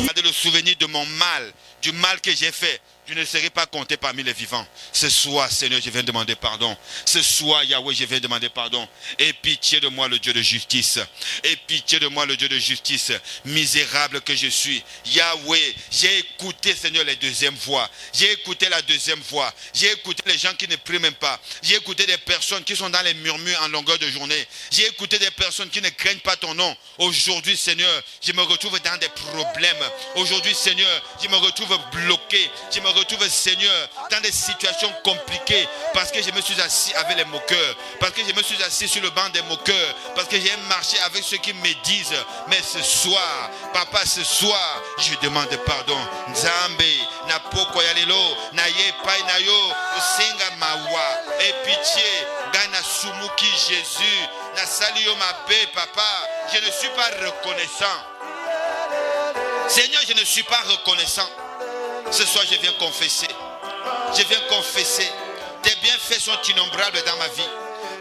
Gardez le souvenir de mon mal, du mal que j'ai fait. Je ne serai pas compté parmi les vivants. Ce soir, Seigneur, je viens demander pardon. Ce soir, Yahweh, je viens demander pardon. Aie pitié de moi, le Dieu de justice. Aie pitié de moi, le Dieu de justice. Misérable que je suis. Yahweh, j'ai écouté, Seigneur, les deuxièmes voix. J'ai écouté la deuxième voix. J'ai écouté les gens qui ne prient même pas. J'ai écouté des personnes qui sont dans les murmures en longueur de journée. J'ai écouté des personnes qui ne craignent pas ton nom. Aujourd'hui, Seigneur, je me retrouve dans des problèmes. Aujourd'hui, Seigneur, je me retrouve bloqué. Je me retrouve, Seigneur, dans des situations compliquées parce que je me suis assis avec les moqueurs, parce que je me suis assis sur le banc des moqueurs, parce que j'ai marché avec ceux qui me disent. Mais ce soir, Papa, ce soir, je demande pardon. Nzambe, na poko ya lelo, na ye pai na yo, singa mawa, et pitié, gana sumuki Jésus, na sali yo ma paix, Papa. Je ne suis pas reconnaissant. Seigneur, je ne suis pas reconnaissant. Ce soir, je viens confesser. Je viens confesser. Tes bienfaits sont innombrables dans ma vie.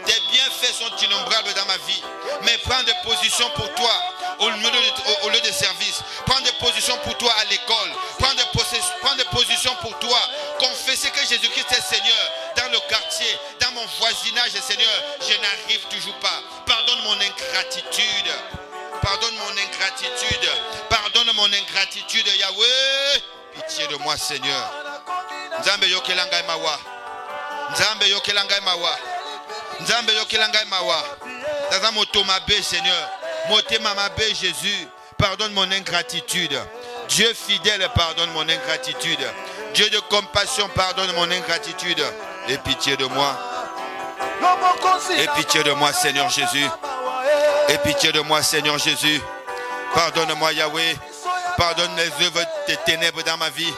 Tes bienfaits sont innombrables dans ma vie. Mais prends des positions pour toi au lieu de service. Prends des positions pour toi à l'école. Prends des positions pour toi. Confesser que Jésus-Christ est Seigneur dans le quartier, dans mon voisinage, Seigneur. Je n'arrive toujours pas. Pardonne mon ingratitude. Pardonne mon ingratitude. Pardonne mon ingratitude, Yahweh. Pitié de moi, Seigneur. Nzambe yokelangai mawa. Nzambe yokelangai mawa. Nzambe yokelangai mawa. Daza motoma be, Seigneur. Motema mabe, Jésus. Pardonne mon ingratitude. Dieu fidèle, pardonne mon ingratitude. Dieu de compassion, pardonne mon ingratitude. Aie pitié de moi. Aie pitié de moi, Seigneur Jésus. Aie pitié de moi, Seigneur Jésus. Pardonne-moi, Yahweh. Pardonne les œuvres des ténèbres dans ma vie.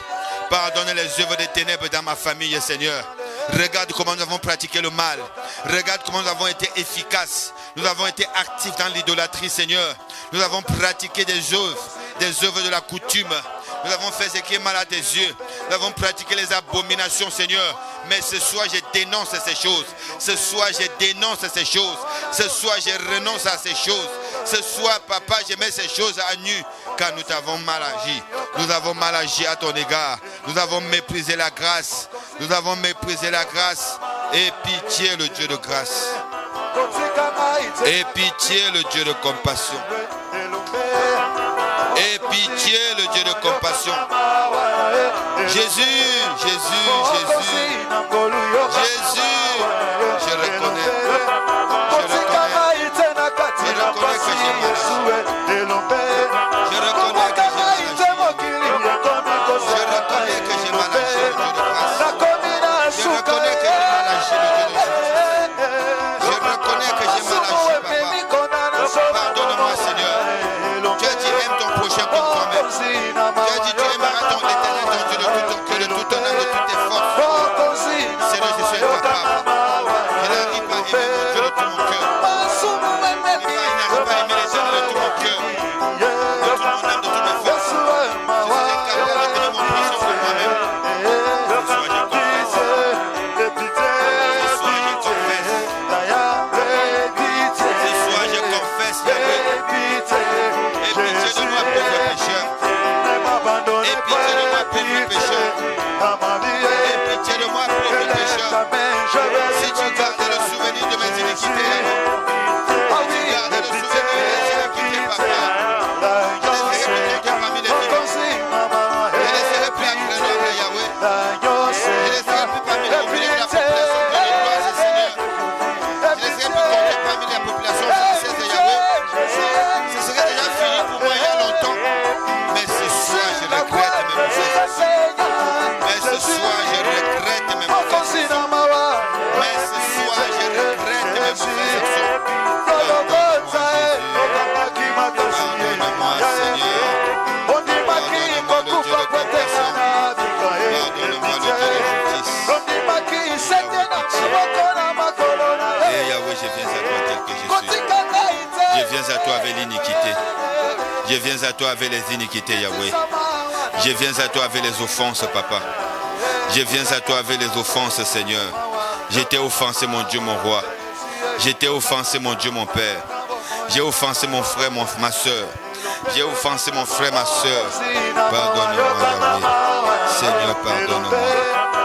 Pardonne les œuvres des ténèbres dans ma famille, Seigneur. Regarde comment nous avons pratiqué le mal. Regarde comment nous avons été efficaces. Nous avons été actifs dans l'idolâtrie, Seigneur. Nous avons pratiqué des œuvres de la coutume. Nous avons fait ce qui est mal à tes yeux. Nous avons pratiqué les abominations, Seigneur. Mais ce soir, je dénonce ces choses. Ce soir, je dénonce ces choses. Ce soir, je renonce à ces choses. Ce soir, Papa, je mets ces choses à nu. Car nous t'avons mal agi. Nous avons mal agi à ton égard. Nous avons méprisé la grâce. Nous avons méprisé la grâce. Aie pitié, le Dieu de grâce. Aie pitié, le Dieu de compassion. Aie pitié, le Dieu de compassion. Jésus, Jésus, Jésus. Jésus, je reconnais. Je reconnais que j'ai mal agi. Je reconnais que j'ai mal agi. Je reconnais que j'ai mal agi, le Dieu de grâce. Je reconnais que j'ai mal agi, le Dieu de justice. Je reconnais que j'ai mal agi, Papa. Pardonne-moi, Seigneur. Tu as dit aime ton prochain comme toi-même. Tu as dit tu aimeras ton éternel, ton Dieu de tout ton cœur, de tout ton âme, de toutes tes forces. Seigneur, je suis incapable. Je n'arrive pas à aimer mon Dieu de tout mon cœur. Je n'arrive pas à aimer l'éternel de tout mon cœur, de toute mon âme, de toutes mes forces. Je suis incapable de tenir mon prochain pour moi-même. Ce soir, je confesse. Ce soir, je confesse. Ce soir, je confesse, Yahweh. Aie pitié de moi, pauvre pécheur. Aie pitié de moi, pauvre pécheur. Aie pitié de moi, pauvre pécheur. Si tu gardes le souvenir de mes iniquités, si tu gardes le souvenir de mes iniquités, Papa, je ne serai plus compté parmi les vivants. Je ne serai plus agréable, Yahweh. Je ne serai plus parmi les oubliés de la population de l'Église, Seigneur. Je ne serai plus compté parmi la population française de Yahweh. Ce serait déjà fini pour moi il y a longtemps. Mais ce soir, je regrette mes mauvaises actions. Mais ce soir, je regrette mes mauvaises actions. Mais ce soir, je regrette mes mauvaises actions. Pardonne-moi, Seigneur. Pardonne-moi, le Dieu de compassion. Pardonne-moi, le Dieu de justice. Et Yahweh, je viens à toi tel que je suis. Je viens à toi avec l'iniquité. Je viens à toi avec les iniquités, Yahweh. Je viens à toi avec les offenses, Papa. Je viens à toi avec les offenses, Seigneur. J'étais offensé, mon Dieu, mon roi. J'ai été offensé, mon Dieu, mon Père. J'ai offensé mon frère, ma soeur. J'ai offensé mon frère, ma soeur. Pardonne-moi, Yahweh. Seigneur, pardonne-moi. Seigneur, pardonne-moi.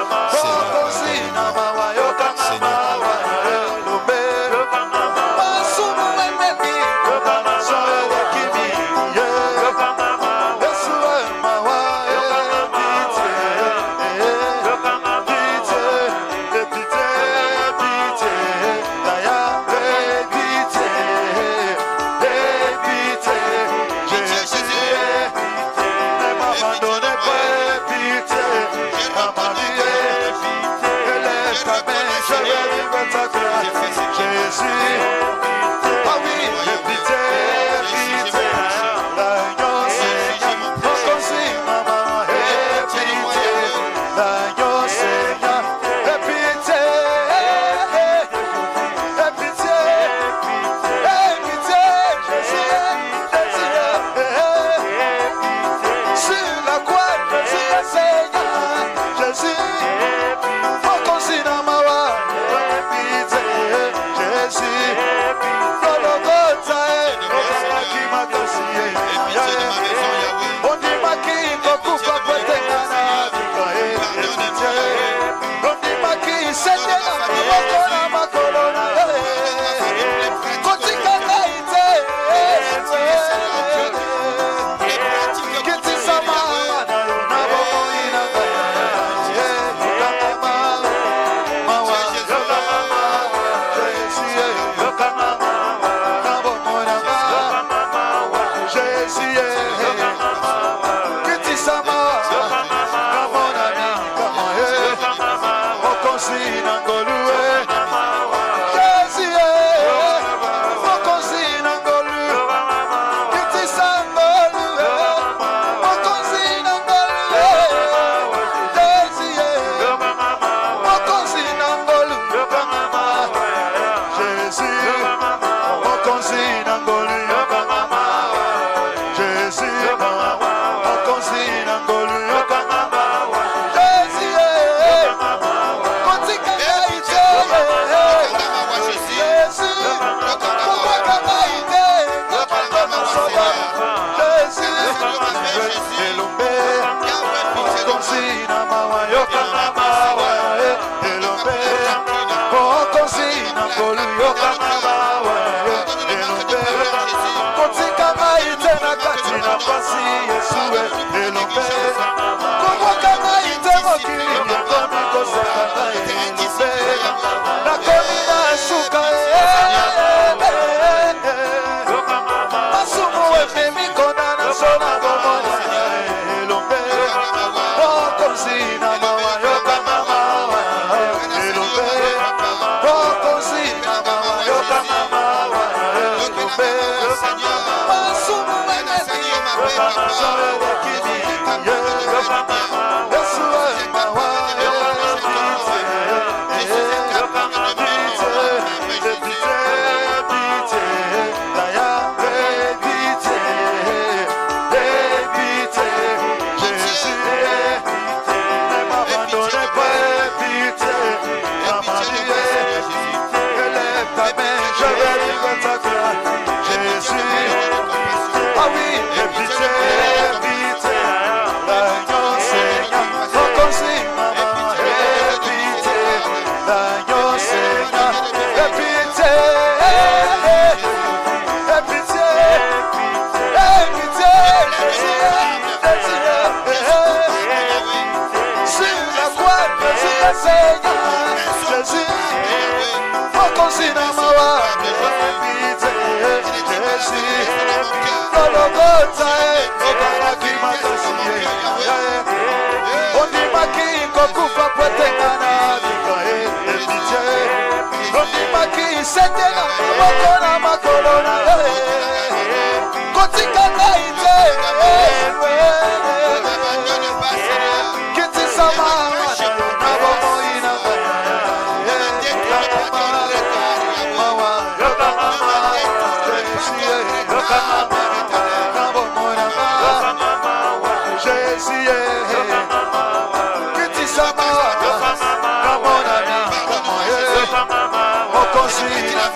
Seigneur,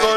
Come on,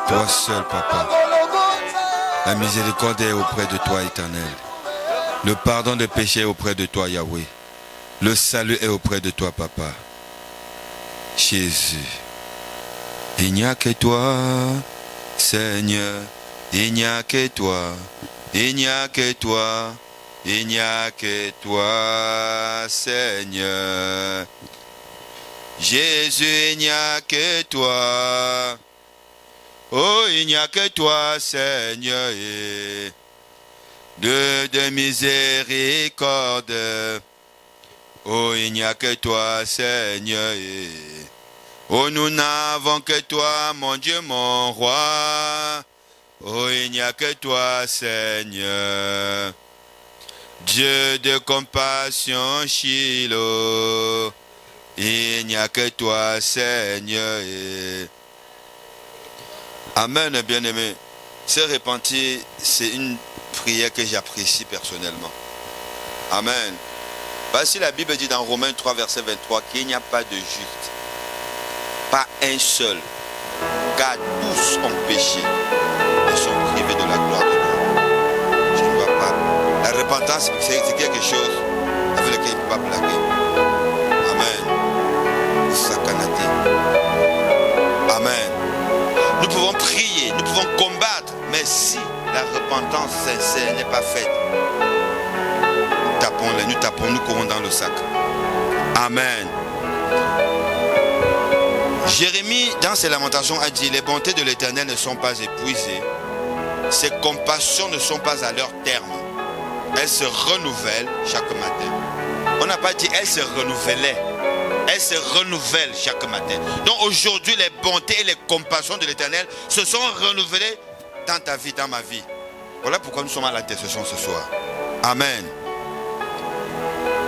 Toi seul, Papa. La miséricorde est auprès de toi, Éternel. Le pardon des péchés est auprès de toi, Yahweh. Le salut est auprès de toi, Papa. Jésus. Il n'y a que toi, Seigneur. Il n'y a que toi. Il n'y a que toi. Il n'y a que toi, Seigneur. Jésus, il n'y a que toi. Oh, il n'y a que toi, Seigneur, de miséricorde. Oh, il n'y a que toi, Seigneur. Oh, nous n'avons que toi, mon Dieu, mon roi. Oh, il n'y a que toi, Seigneur. Dieu de compassion, Shiloh. Il n'y a que toi, Seigneur. Amen, bien-aimé. Se repentir, c'est une prière que j'apprécie personnellement. Amen. Voici la Bible dit dans Romains 3, verset 23, qu'il n'y a pas de juste. Pas un seul. Car tous ont péché et sont privés de la gloire de Dieu. Je ne vois pas. La repentance, c'est quelque chose avec lequel il ne peut pas blaguer. Amen. Sakanate. Amen. Nous pouvons prier, nous pouvons combattre, mais si la repentance sincère n'est pas faite, nous tapons, nous courons dans le sac. Amen. Jérémie, dans ses lamentations, a dit: les bontés de l'Éternel ne sont pas épuisées, ses compassions ne sont pas à leur terme. Elles se renouvellent chaque matin. On n'a pas dit elles se renouvelaient. Elles se renouvellent chaque matin. Donc aujourd'hui, les bontés et les compassions de l'Éternel se sont renouvelées dans ta vie, dans ma vie. Voilà pourquoi nous sommes à l'intercession ce soir. Amen.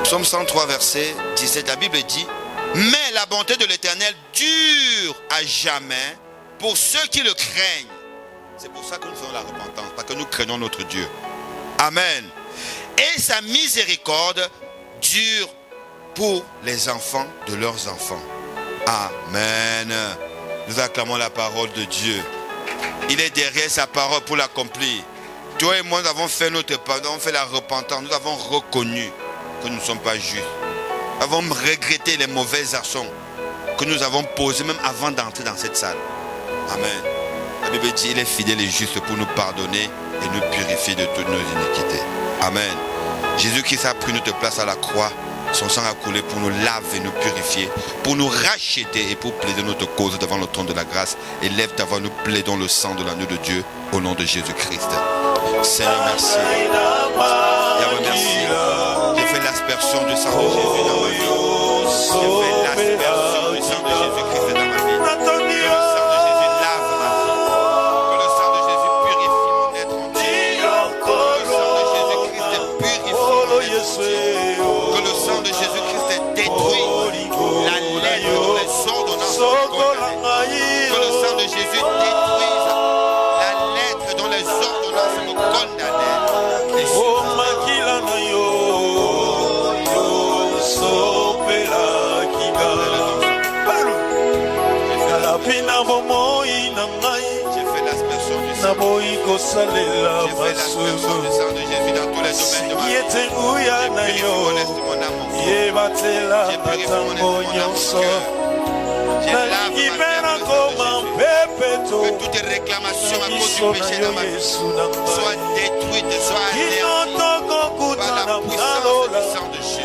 Psaume 103, verset 17, la Bible dit: mais la bonté de l'Éternel dure à jamais pour ceux qui le craignent. C'est pour ça que nous faisons la repentance, parce que nous craignons notre Dieu. Amen. Et sa miséricorde dure pour les enfants de leurs enfants. Amen. Nous acclamons la parole de Dieu. Il est derrière sa parole pour l'accomplir. Toi et moi, nous avons fait notre part, nous avons fait la repentance, nous avons reconnu que nous ne sommes pas justes. Nous avons regretté les mauvaises actions que nous avons posées même avant d'entrer dans cette salle. Amen. La Bible dit: il est fidèle et juste pour nous pardonner et nous purifier de toutes nos iniquités. Amen. Jésus-Christ a pris notre place à la croix. Son sang a coulé pour nous laver, nous purifier, pour nous racheter et pour plaider notre cause devant le trône de la grâce. Et lève ta voix, nous plaidons le sang de l'agneau de Dieu au nom de Jésus-Christ. Seigneur, merci. Yahweh, merci. J'ai fait l'aspersion du sang de Jésus dans ma vie. J'ai fait l'aspersion du sang de Jésus-Christ dans ma vie. Que le sang de Jésus lave ma vie. Que le sang de Jésus purifie mon être entier. Que le sang de Jésus-Christ purifie mon être entier. Que le sang de Jésus-Christ détruit la lettre dont les ordonnances me condamnaient. Que le sang de Jésus détruise la lettre dont les ordonnances me condamnaient. J'ai fait l'aspersion du sang. J'ai fait l'aspersion du sang de Jésus dans tous les domaines de ma vie. J'ai purifié mon esprit, mon âme, mon corps. J'ai purifié mon esprit, mon âme, mon cœur. J'ai lavé ma terre de Jésus. Que toutes les réclamations à cause du péché dans ma vie soient détruites, soient anéanties par la puissance du sang de Jésus.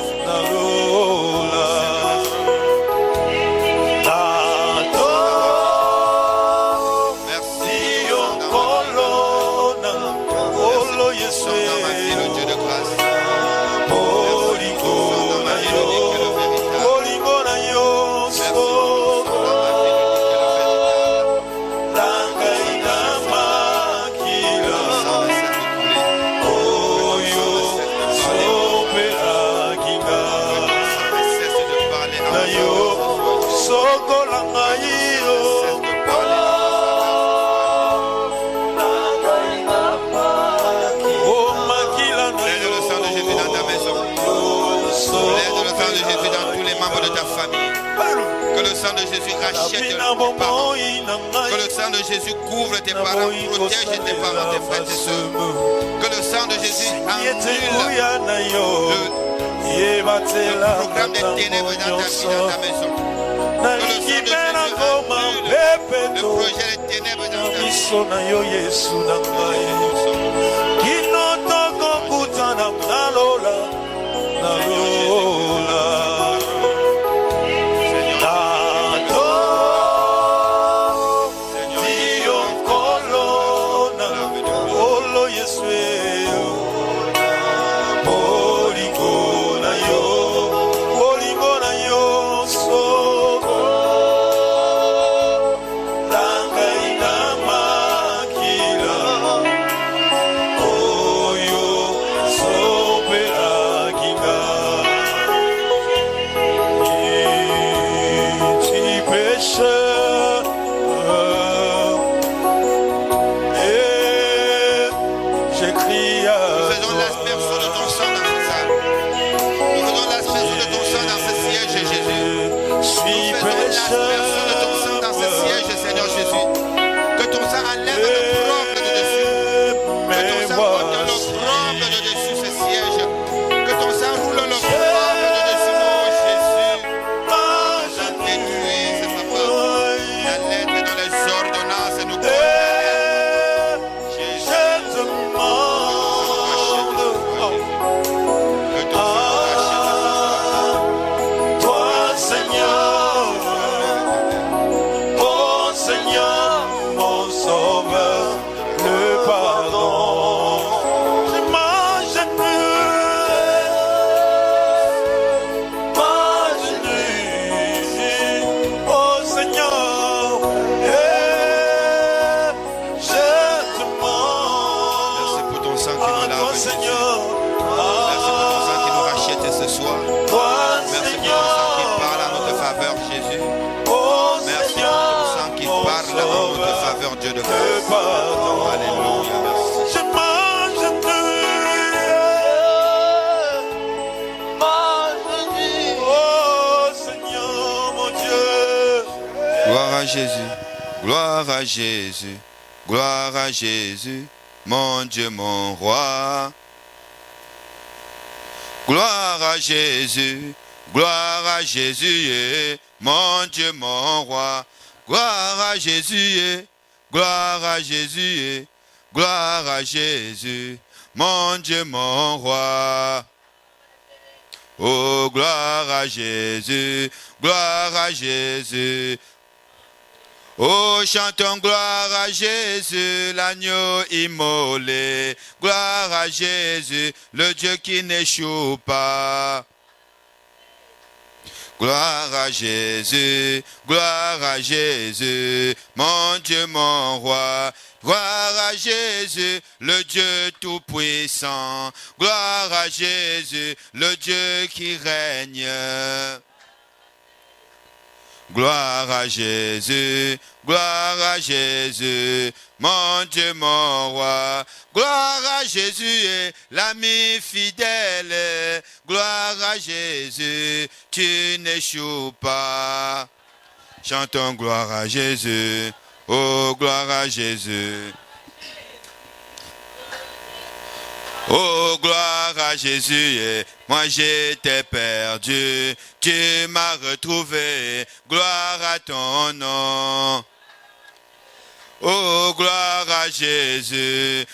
Que le sang de Jésus rachète tes parents. Que le sang de Jésus couvre tes parents, protège tes parents, tes frères, tes soeurs. Que le sang de Jésus annule le programme des ténèbres dans ta vie, dans ta maison. Que le sang de Jésus annule le projet des ténèbres dans ta Oh pardon. Alléluia, merci. Je mange oh Seigneur mon Dieu. Gloire à Jésus, gloire à Jésus, gloire à Jésus, mon Dieu, mon roi. Gloire à Jésus, mon Dieu, mon roi. Gloire à Jésus, gloire à Jésus, gloire à Jésus, mon Dieu, mon roi. Oh, gloire à Jésus, gloire à Jésus. Oh, chantons gloire à Jésus, l'agneau immolé. Gloire à Jésus, le Dieu qui n'échoue pas. Gloire à Jésus, mon Dieu, mon roi. Gloire à Jésus, le Dieu tout-puissant. Gloire à Jésus, le Dieu qui règne. Gloire à Jésus, mon Dieu, mon roi. Gloire à Jésus, l'ami fidèle. Gloire à Jésus, tu n'échoues pas. Chantons gloire à Jésus, oh gloire à Jésus. Oh, gloire à Jésus, moi j'étais perdu, tu m'as retrouvé, gloire à ton nom. Oh, gloire à Jésus,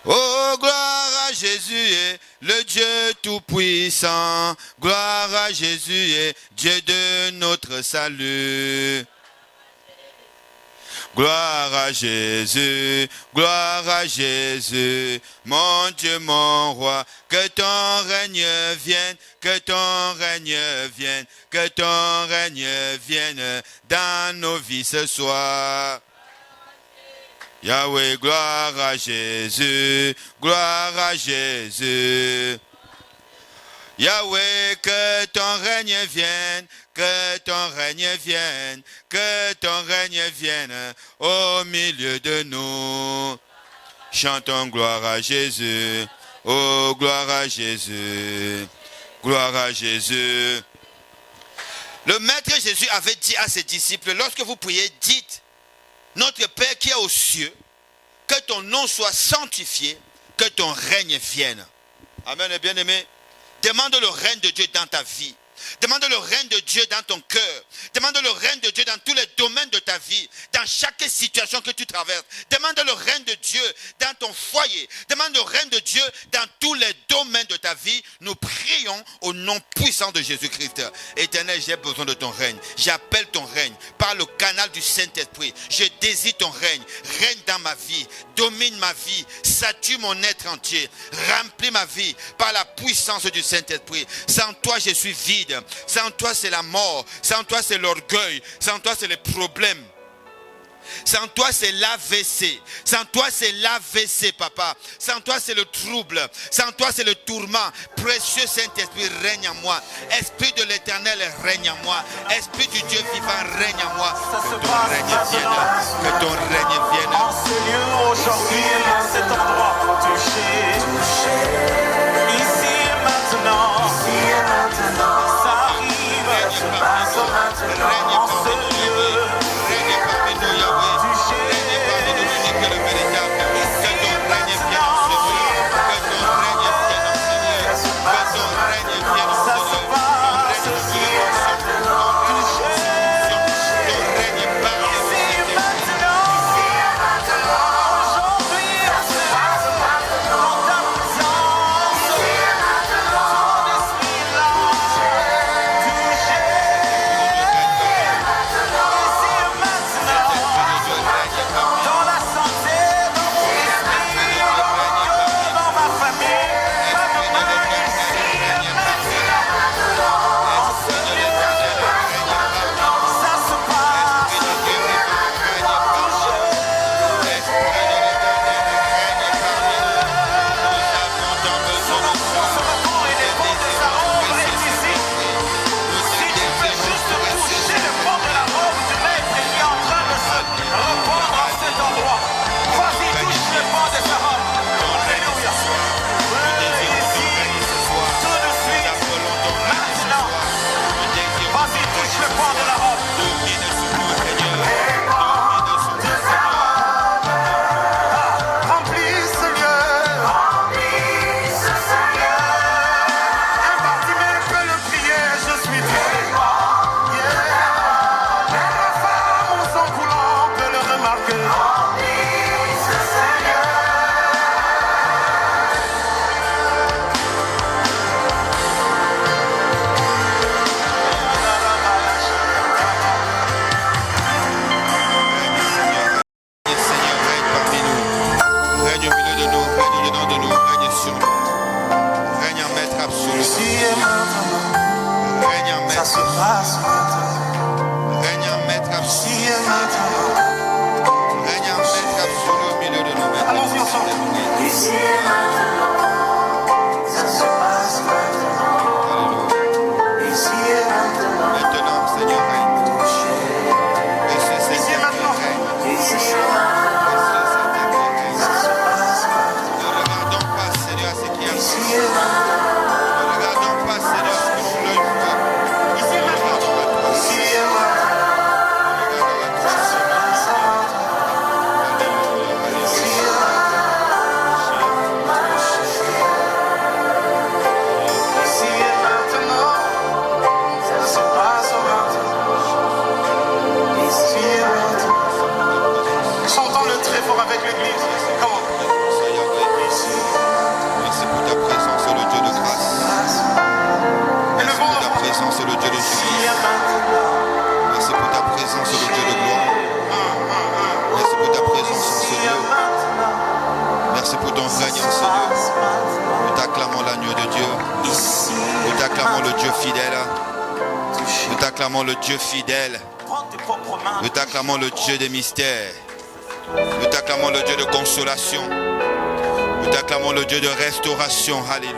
Oh, gloire à Jésus, le Dieu tout-puissant, gloire à Jésus, Dieu de notre salut. Gloire à Jésus, mon Dieu, mon roi, que ton règne vienne, que ton règne vienne, que ton règne vienne dans nos vies ce soir. Yahweh, gloire à Jésus, Yahweh, que ton règne vienne, que ton règne vienne, que ton règne vienne au milieu de nous. Chantons gloire à Jésus, oh gloire à Jésus, gloire à Jésus. Le Maître Jésus avait dit à ses disciples, lorsque vous priez, dites, notre Père qui est aux cieux, que ton nom soit sanctifié, que ton règne vienne. Amen, et bien-aimé. Demande le règne de Dieu dans ta vie. Demande le règne de Dieu dans ton cœur. Demande le règne de Dieu dans tous les domaines de ta vie. Dans chaque situation que tu traverses. Demande le règne de Dieu dans ton foyer. Demande le règne de Dieu dans tous les domaines de ta vie. Nous prions au nom puissant de Jésus-Christ. Éternel, j'ai besoin de ton règne. J'appelle ton règne par le canal du Saint-Esprit. Je désire ton règne. Règne dans ma vie. Domine ma vie. Sature mon être entier. Remplis ma vie par la puissance du Saint-Esprit. Sans toi, je suis vide. Sans toi, c'est la mort. Sans toi, c'est l'orgueil. Sans toi, c'est les problèmes. Sans toi, c'est l'AVC. Sans toi, c'est l'AVC, papa. Sans toi, c'est le trouble. Sans toi, c'est le tourment. Précieux Saint-Esprit, règne en moi. Esprit de l'Éternel, règne en moi. Esprit du Dieu vivant, règne en moi. Que ton règne vienne. Que ton règne vienne. En ce lieu, aujourd'hui, en cet endroit, touché. Ici et maintenant. Ça arrive. Se passe maintenant. En ce lieu. Règne parmi nous, Yahweh. Règne parmi nous, l'unique et le véritable. Que ton règne vienne en ce lieu. Que ton règne vienne en ce lieu. Que ton règne vienne en ce lieu. Ton règne de guérison. Ton règne par les que Seigneur, règne parmi nous. Règne au milieu de nous, règne au-dedans de nous, règne sur nous. Règne en maître absolu. ici et maintenant, Règne en ça maître. se passe maintenant. Règne en maître Ici absolu. et maintenant, Règne en maître absolu au milieu de nous. allons-y ensemble. Ici et maintenant, ça se passe maintenant. Alléluia. Ici et maintenant, Maintenant, Seigneur, règne. Et ce ici et Seigneur qui maintenant, règne. ici et maintenant, Et ce Seigneur qui règne. ça se passe maintenant. Ne regardons pas, Seigneur, ce qui est Ici arrivé. et maintenant, Ne regardons pas, Seigneur, ce que mon œil voit. ici et maintenant, Regardons à toi. ici et maintenant, Regardons à toi, ça se Seigneur. passe maintenant. Alléluia, Ici alléluia. et ici et maintenant, ça se passe maintenant. Ici et maintenant. Chantons le très fort avec l'église. Comment? Merci pour ta présence, le Dieu de grâce. Merci Élevons pour ta nos voix. présence, le Dieu de Ici justice. et maintenant. Merci pour ta présence, le Dieu de gloire. Merci pour ta présence en ce Ici et lieu. maintenant. Merci pour ton règne en ce lieu. Nous t'acclamons l'agneau de Dieu. Ici. Nous t'acclamons le Dieu fidèle. Touché. Nous t'acclamons le Dieu fidèle. Prends tes propres mains. Nous t'acclamons le Dieu des mystères. Nous t'acclamons le Dieu de consolation. Nous t'acclamons le Dieu de restauration. Alléluia.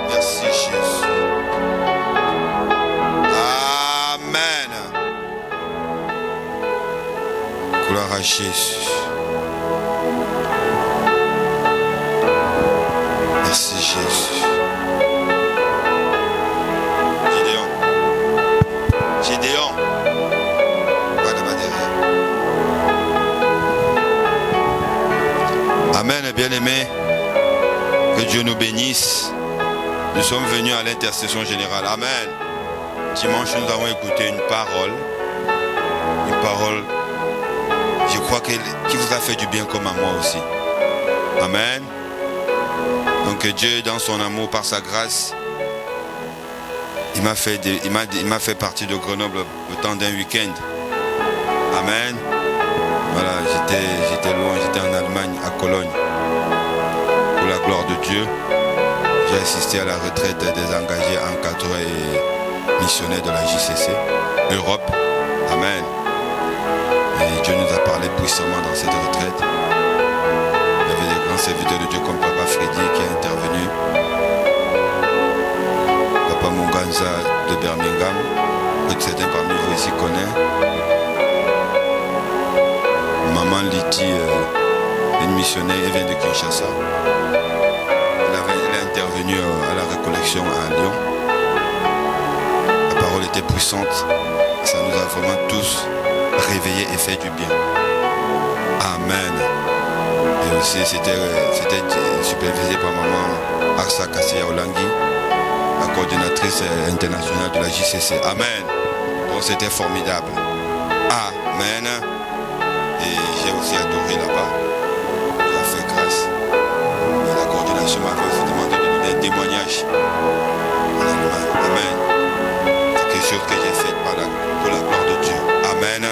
Merci Jésus. Amen. Gloire à Jésus. Merci Jésus. Gédéon. Gédéon. Va là-bas derrière. Amen, bien-aimés. Que Dieu nous bénisse. Nous sommes venus à l'intercession générale. Amen. Dimanche, nous avons écouté une parole. Une parole, je crois, qui vous a fait du bien comme à moi aussi. Amen. Donc Dieu, dans son amour, par sa grâce, il m'a fait partie de Grenoble le temps d'un week-end. Amen. Voilà, j'étais loin, j'étais en Allemagne, à Cologne. Pour la gloire de Dieu, j'ai assisté à la retraite des engagés encadreurs et missionnaires de la JCC Europe. Amen. Et Dieu nous a parlé puissamment dans cette retraite. Il y avait des grands serviteurs de Dieu comme Papa Freddy qui est intervenu. Papa Munganza de Birmingham, que certains parmi vous ici connaissent. Maman Liti, une missionnaire, elle vient de Kinshasa. Elle est intervenue à la récollection à Lyon. La parole était puissante. Ça nous a vraiment tous réveillés et fait du bien. Amen. Et aussi, c'était supervisé par maman Aksa Kassia Olangui, la coordinatrice internationale de la JCC. Amen. Donc c'était formidable. Amen. Et j'ai aussi adoré là-bas. Dieu a fait grâce. Et la coordination m'avait aussi demandé de donner un témoignage en Allemagne. Amen. C'est quelque chose que j'ai fait pour la gloire de Dieu. Amen.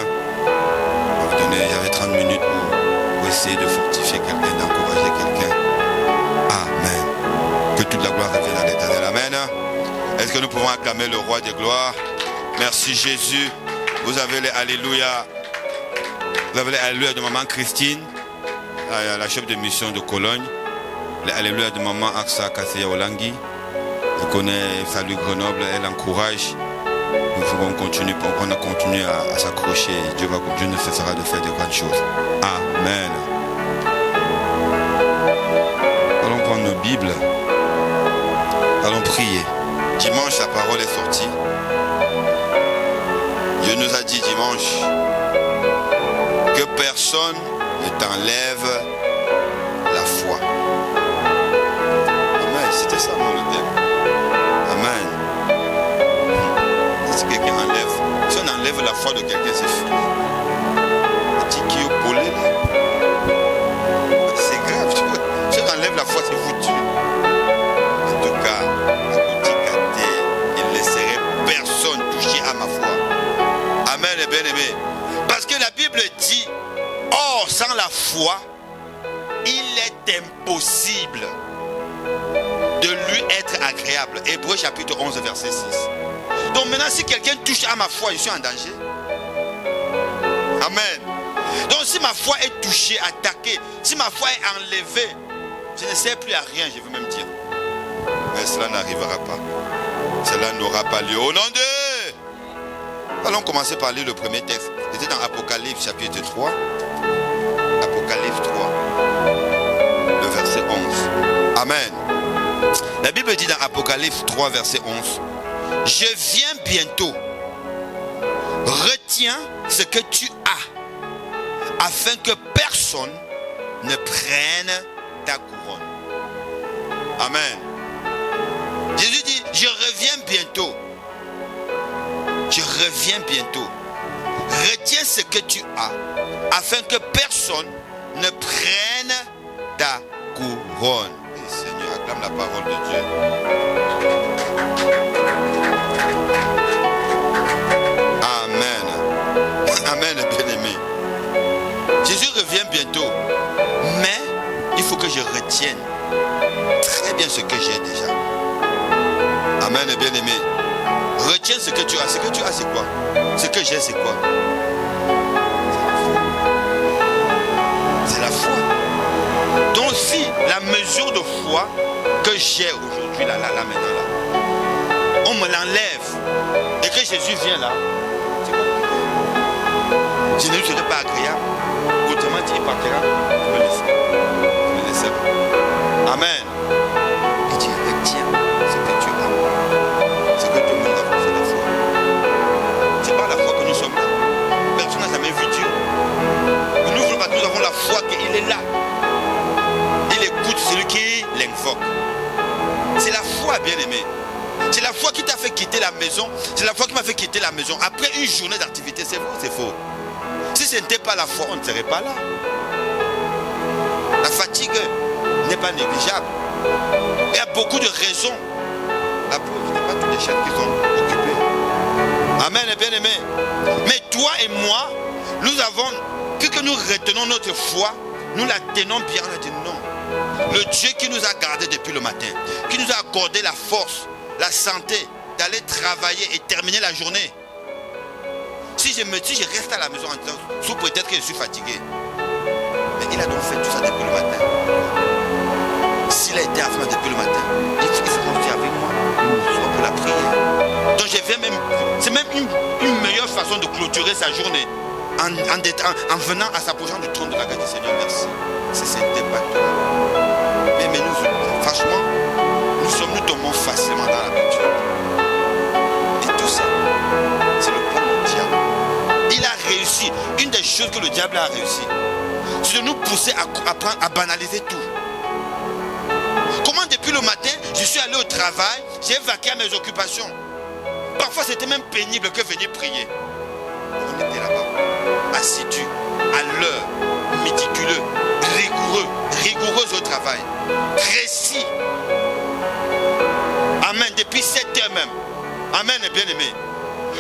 J'avais 30 minutes pour essayer de fortifier quelqu'un, d'encourager quelqu'un. Amen. Que toute la gloire revienne à l'Éternel. Amen. Est-ce que nous pouvons acclamer le roi des gloires? Merci Jésus. Vous avez les Alléluia. Vous avez les Alléluia de maman Christine, la chef de mission de Cologne. Les Alléluia de maman Aksa Kassia Olangui. Je connais Salut Grenoble, elle encourage. Nous pouvons continuer, on a continué à s'accrocher. Dieu ne cessera de faire de grandes choses. Amen. Allons prendre nos Bibles. Allons prier. Dimanche, la parole est sortie. Dieu nous a dit dimanche que personne ne t'enlève la foi. Amen. C'était ça, non, le thème. Amen. Si quelqu'un enlève, si on enlève la foi de quelqu'un, c'est fini. sans la foi, il est impossible de lui être agréable. Hébreux chapitre 11, verset 6. Donc maintenant, si quelqu'un touche à ma foi, je suis en danger. Amen. Donc si ma foi est touchée, attaquée, si ma foi est enlevée, je ne sers plus à rien, je veux même dire. Mais cela n'arrivera pas. Cela n'aura pas lieu. Au nom de... Allons commencer par lire le premier texte. C'était dans Apocalypse chapitre 3. Apocalypse 3. Le verset 11. Amen. La Bible dit dans Apocalypse 3, verset 11. Je viens bientôt. Retiens ce que tu as, afin que personne ne prenne ta couronne. Amen. Jésus dit, je reviens bientôt. Je reviens bientôt. Retiens ce que tu as, afin que personne ne prenne ta couronne. Et Seigneur, acclame la parole de Dieu. Amen. Amen, bien-aimé. Jésus revient bientôt. Mais il faut que je retienne très bien ce que j'ai déjà. Amen, bien-aimé. Retiens ce que tu as. Ce que tu as, c'est quoi? Ce que j'ai, c'est quoi? C'est la foi. Donc si la mesure de foi que j'ai aujourd'hui, là, maintenant, là, on me l'enlève et que Jésus vient là, c'est compliqué. Je ne serai pas agréable. Autrement, tu partira. Je me laisse. Amen. Et tu retiens ce que tu as. Ce que tout le monde a fait, c'est la foi. C'est pas la foi que nous sommes là. Personne n'a jamais vu Dieu. Mais nous, nous avons la foi qu'il est là. Il écoute celui qui l'invoque. C'est la foi, bien-aimé. C'est la foi qui t'a fait quitter la maison. C'est la foi qui m'a fait quitter la maison. Après une journée d'activité, c'est vrai ou c'est faux? Si ce n'était pas la foi, on ne serait pas là. La fatigue n'est pas négligeable. Il y a beaucoup de raisons. La preuve, ce n'est pas tous les chefs qui sont occupés. Amen, bien-aimé. Mais toi et moi, nous avons, puisque nous retenons notre foi, nous la tenons bien. On a dit non. Le Dieu qui nous a gardés depuis le matin, qui nous a accordé la force, la santé d'aller travailler et terminer la journée. Si je reste à la maison en disant, sous prétexte que je suis fatigué, mais il a donc fait tout ça depuis le matin. S'il a été avec moi depuis le matin, il faut qu'il soit aussi avec moi pour la prière. Donc je viens même, c'est même une meilleure façon de clôturer sa journée en venant à s'approchant du trône de la grâce du Seigneur. Merci. C'est cet impact-là. Mais nous, franchement, nous tombons facilement dans l'habitude. Et tout ça, c'est le plan du diable. Il a réussi. Une des choses que le diable a réussi, c'est de nous pousser à banaliser tout. Comment depuis le matin, je suis allé au travail, j'ai vaqué à mes occupations. Parfois c'était même pénible que venir prier. On était là-bas, assidus, à l'heure, méticuleux, rigoureux au travail, précis. Amen, depuis 7 heures même. Amen, bien-aimé.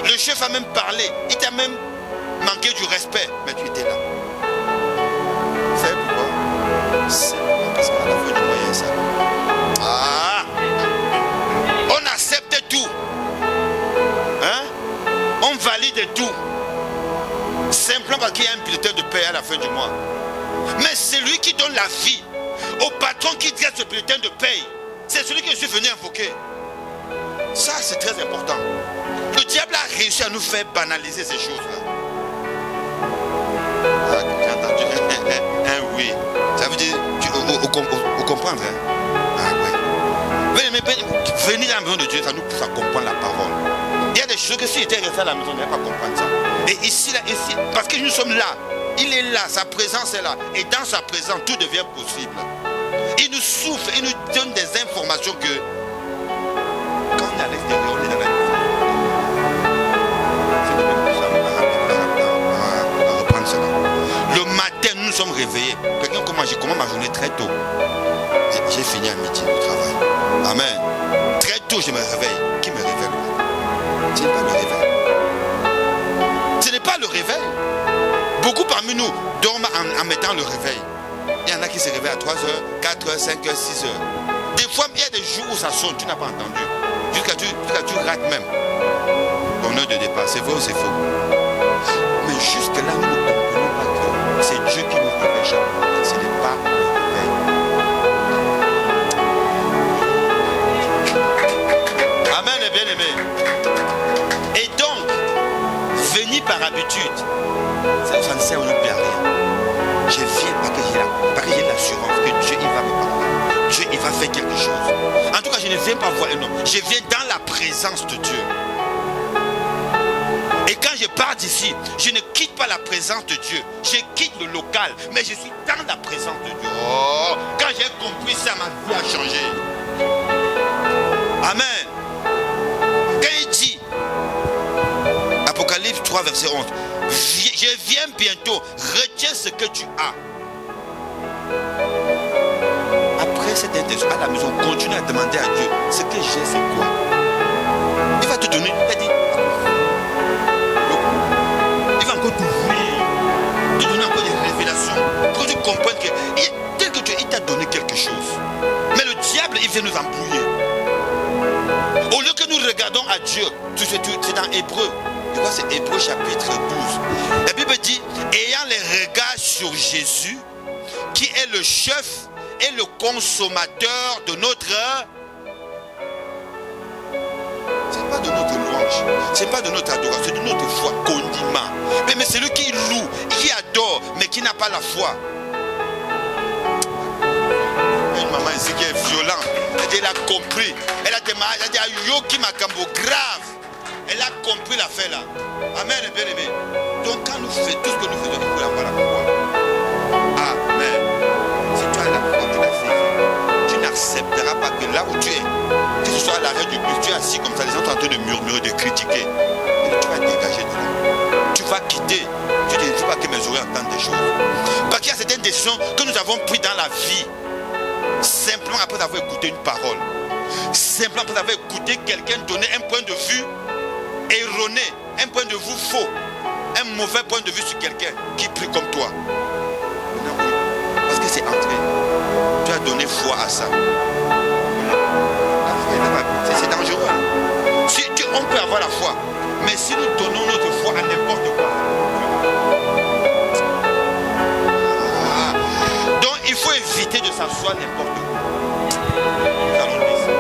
Le chef a même parlé, il t'a même manqué du respect, mais tu étais là. Vous savez pourquoi? C'est parce qu'à la fin du moyen, ça. Ah! On accepte tout. Hein? On valide tout. Simplement parce qu'il y a un bulletin de paie à la fin du mois. Mais celui qui donne la vie au patron qui dresse ce bulletin de paie, c'est celui que je suis venu invoquer. Ça, c'est très important. Le diable a réussi à nous faire banaliser ces choses-là. Ah, j'ai entendu un oui. Ça veut dire, au comprendre. Hein? Ah oui. Venir à la maison de Dieu, ça nous pousse à comprendre la parole. Il y a des choses que s'il était resté à la maison, on n'allait pas comprendre ça. Et ici, parce que nous sommes là, il est là, sa présence est là. Et dans sa présence, tout devient possible. Il nous souffle, il nous donne des informations que quand on est à l'extérieur, on est dans la maison. On va reprendre cela. Le matin, nous sommes réveillés. Quelqu'un commence, j'ai commencé ma journée très tôt. J'ai fini à midi le travail. Amen. Très tôt, je me réveille. Qui me réveille? Ce n'est pas le réveil. Ce n'est pas le réveil. Beaucoup parmi nous dorment en mettant le réveil. Il y en a qui se réveillent à 3h, 4h, 5h, 6h. Des fois, il y a des jours où ça sonne, tu n'as pas entendu. Jusqu'à tu rates même ton heure de départ. C'est vrai ou c'est faux? Mais jusque-là, nous ne comprenons pas que c'est Dieu qui nous réveille chaque matin. Ce n'est pas le réveil. Amen, les bien-aimés. Et donc, venir par habitude, ça ne sert au nom de rien. Je viens parce que j'ai l'assurance que Dieu il va me parler. Dieu il va faire quelque chose. En tout cas, je ne viens pas voir un homme. Je viens dans la présence de Dieu. Et quand je pars d'ici, je ne quitte pas la présence de Dieu. Je quitte le local, mais je suis dans la présence de Dieu. Oh, quand j'ai compris ça, ma vie a changé. Amen. Quand il dit, Apocalypse 3, verset 11, je viens bientôt, retiens ce que tu as. Après cette intention, à la maison, continue à demander à Dieu, ce que j'ai, c'est quoi? Il va te donner, il va encore t'ouvrir, te donner encore des révélations, pour que tu comprennes que, tel que Dieu, il t'a donné quelque chose. Mais le diable, il vient nous embrouiller. Au lieu que nous regardons à Dieu, c'est dans Hébreu. Je crois que c'est Hébreu chapitre 12. La Bible dit, ayant les regards sur Jésus, qui est le chef et le consommateur de notre... C'est pas de notre louange, c'est pas de notre adoration, c'est de notre foi, condiment. Mais c'est lui qui loue, qui adore, mais qui n'a pas la foi. Une maman ici qui est violente, elle a compris. Elle a dit à Yoki Makambo, grave. Elle a compris l'affaire là. Amen, bien aimé. Donc quand nous faisons tout ce que nous faisons, nous voulons avoir la foi. Amen. Si tu as la foi, tu l'as fait. Tu n'accepteras pas que là où tu es, que ce soit à l'arrêt du bus, tu es assis comme ça, les gens sont en train de murmurer, de critiquer. Et tu vas dégager de là. Tu vas quitter. Tu ne dis pas que mes oreilles entendent des choses. Parce qu'il y a certaines décisions que nous avons prises dans la vie, simplement après avoir écouté une parole. Simplement après avoir écouté quelqu'un donner un point de vue erroné, un point de vue faux, un mauvais point de vue sur quelqu'un qui prie comme toi. Non, oui, parce que c'est entré. Tu as donné foi à ça. C'est dangereux. Si on peut avoir la foi, mais si nous donnons notre foi à n'importe quoi. Donc il faut éviter de s'asseoir n'importe où. Nous allons le laisser.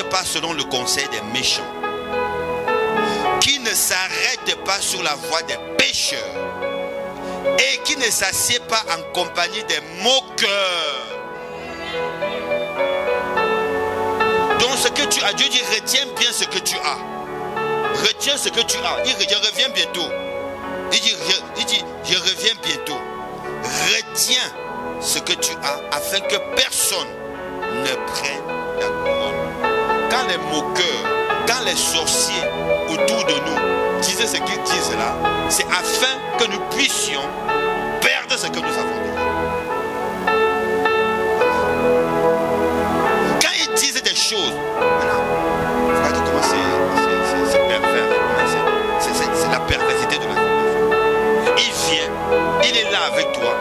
Pas selon le conseil des méchants, qui ne s'arrête pas sur la voie des pécheurs et qui ne s'assied pas en compagnie des moqueurs. Donc ce que tu as, Dieu dit, retiens bien ce que tu as. Retiens ce que tu as. Il dit, je reviens bientôt. Il dit, je reviens bientôt. Retiens ce que tu as afin que personne ne prenne ta couronne. Quand les moqueurs, quand les sorciers autour de nous disaient ce qu'ils disent là, c'est afin que nous puissions perdre ce que nous avons déjà. Quand ils disent des choses, regarde comment c'est pervers, c'est la perversité de la vie. Il vient, il est là avec toi.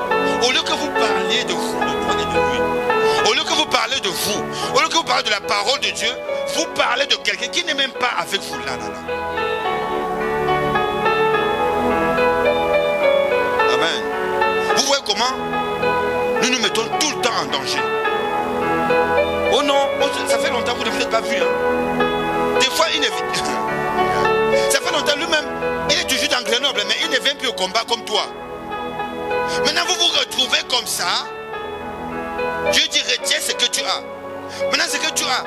Au lieu que vous parliez de vous, de toi et de lui, au lieu que vous parlez de vous, au lieu que vous parlez de la parole de Dieu, vous parlez de quelqu'un qui n'est même pas avec vous là. Amen. Vous voyez comment nous nous mettons tout le temps en danger. Oh non, ça fait longtemps que vous ne vous êtes pas vu. Hein. Des fois, il ne... Ça fait longtemps lui-même, il est toujours dans Grenoble, mais il ne vient puis au combat comme toi. Maintenant, vous vous retrouvez comme ça. Dieu dit, retiens ce que tu as. Maintenant, ce que tu as,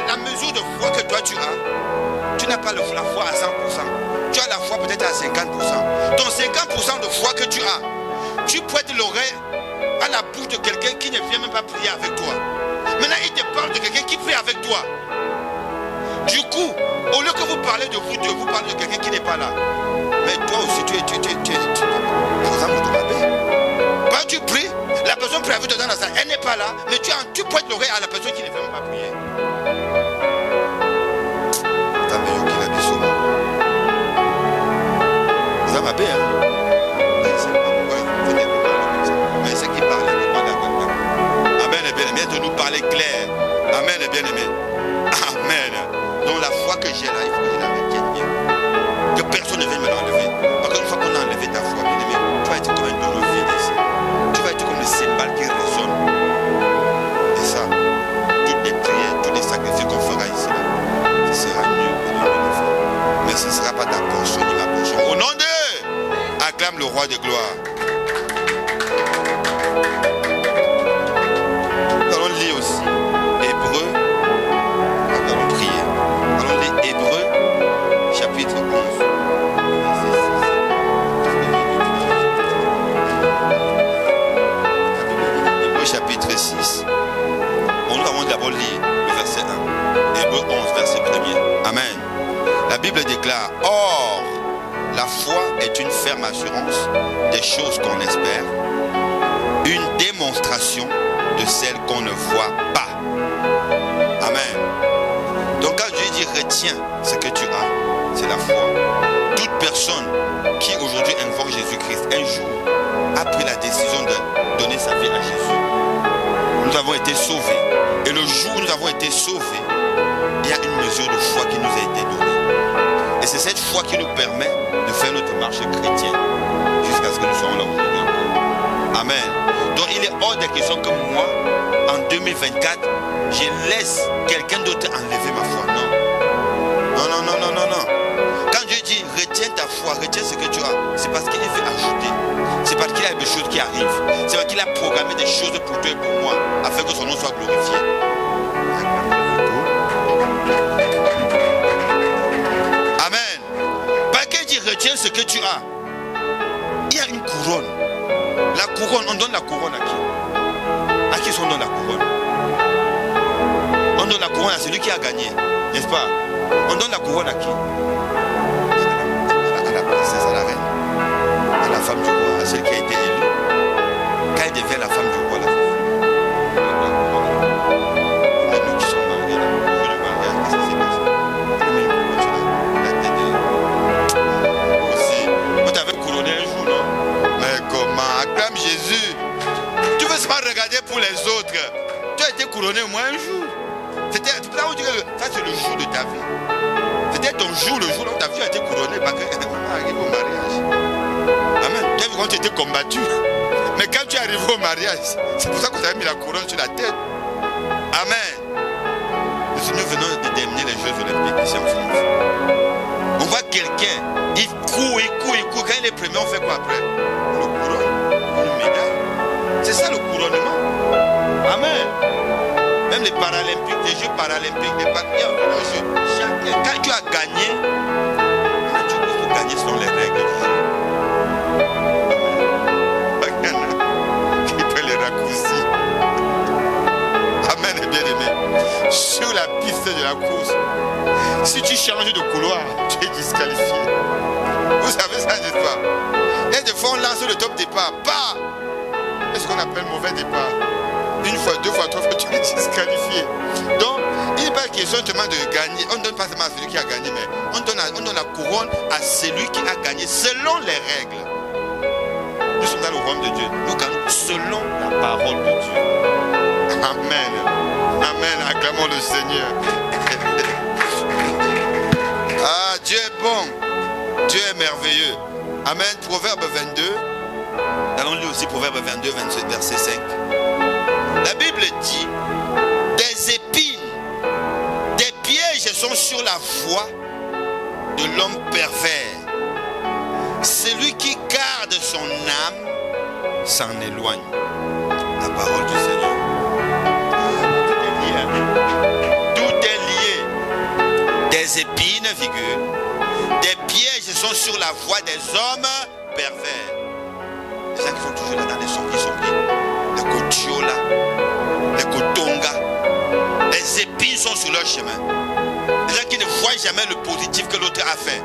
la mesure de foi que toi tu as, tu n'as pas la foi à 100%. Tu as la foi peut-être à 50%. Ton 50% de foi que tu as, tu prêtes l'oreille à la bouche de quelqu'un qui ne vient même pas prier avec toi. Maintenant, il te parle de quelqu'un qui prie avec toi. Du coup, au lieu que vous parlez de vous deux, vous parlez de quelqu'un qui n'est pas là. Mais toi aussi, tu par exemple, de ma paix. Quand tu pries, la personne prie avec toi dans la salle, elle n'est pas là, mais tu prêtes l'oreille à la personne qui ne veut même pas prier. T'as meilleur qu'il a dit souvent. Ça m'a bien, hein? Mais c'est qui parle, il parle à Amen et bien-aimé, de nous parler clair. Amen et bien-aimé. Amen. Donc la foi que j'ai là, il faut que je la retienne bien. Que personne ne vienne me l'enlever. Parce qu'une fois qu'on a enlevé ta foi, bien-aimé, tu vas être comme un tonneau vide ici. Tu vas être comme le cymbale qui résonne. Et ça, toutes les prières, tous les sacrifices qu'on fera ici, là, ce sera mieux que de le faire. Mais ce ne sera pas ta portion ni ma portion. Au nom de, acclame le roi de gloire. Nous allons lire aussi Hébreux. Nous allons prier. Nous allons lire Hébreux, chapitre 11. Hébreux, chapitre 6. Nous allons d'abord lire le verset 1. Hébreux 11, verset 1er. Amen. La Bible déclare: Or, la foi est une ferme assurance des choses qu'on espère, une démonstration de celles qu'on ne voit pas. Amen. Donc quand Dieu dit retiens ce que tu as, c'est la foi. Toute personne qui aujourd'hui invoque Jésus-Christ un jour a pris la décision de donner sa vie à Jésus. Nous avons été sauvés. Et le jour où nous avons été sauvés, il y a une mesure de foi qui nous a été donnée. Et c'est cette foi qui nous permet de faire notre marche chrétienne jusqu'à ce que nous soyons là aujourd'hui encore. Amen. Donc il est hors de question que moi, en 2024, je laisse quelqu'un d'autre enlever ma foi. Non. Non, non, non, non, non, non. Quand Dieu dit retiens ta foi, retiens ce que tu as, c'est parce qu'il veut ajouter. C'est parce qu'il y a des choses qui arrivent. C'est parce qu'il a programmé des choses pour toi et pour moi, afin que son nom soit glorifié. Amen. Parce qu'il dit retiens ce que tu as. Il y a une couronne. La couronne, on donne la couronne à qui? À qui on donne la couronne? On donne la couronne à celui qui a gagné, n'est-ce pas? On donne la couronne à qui? À la princesse, à la reine, à la femme du roi, à celle qui a été élue. Quand elle devient la femme du roi, là, nous qui sommes mariés, là, le mariage, qu'est-ce qui s'est passé? On met une couronne sur la tête de... Aussi, on t'avait couronné un jour, non? Mais comment? Acclame Jésus. Tu veux seulement regarder pour les autres. Tu as été couronné au moins un jour. C'était là où tu dis que ça c'est le jour de ta vie. C'était ton jour, le jour où ta vie a été couronnée parce qu'on arrive au mariage. Amen. Tu as vu quand tu étais combattu. Mais quand tu es arrivé au mariage, c'est pour ça qu'on t'a mis la couronne sur la tête. Amen. Nous venons de terminer les Jeux Olympiques ici en France. On voit quelqu'un, il court. Quand il est premier, on fait quoi après? Le couronne, une médaille. C'est ça le couronnement. Amen. Même les Paralympiques, les Jeux Paralympiques, les quand tu as gagné, tu peux gagner selon les règles du jeu. Qui peut les raccourcir. Amen, bien-aimé. Sur la piste de la course, si tu changes de couloir, tu es disqualifié. Vous savez ça, n'est-ce pas? Et des fois, on lance le top départ. Pas! C'est ce qu'on appelle mauvais départ. Une fois, deux fois, trois fois, tu es disqualifié. Donc, il n'est pas question seulement de gagner. On ne donne pas seulement à celui qui a gagné, mais on donne la couronne à celui qui a gagné selon les règles. Nous sommes dans le royaume de Dieu. Nous gagnons selon la parole de Dieu. Amen. Amen. Acclamons le Seigneur. Ah, Dieu est bon. Dieu est merveilleux. Amen. Proverbe 22. Allons lire aussi Proverbe 22, 27, verset 5. La Bible dit, des épines, des pièges sont sur la voie de l'homme pervers. Celui s'en éloigne. La parole du Seigneur. Tout est lié. Amen. Tout est lié. Des épines, virgule. Des pièges sont sur la voie des hommes pervers. Les gens qui sont toujours là dans les sombris. Les Kotiola, les Kotonga. Les épines sont sur leur chemin. Les gens qui ne voient jamais le positif que l'autre a fait.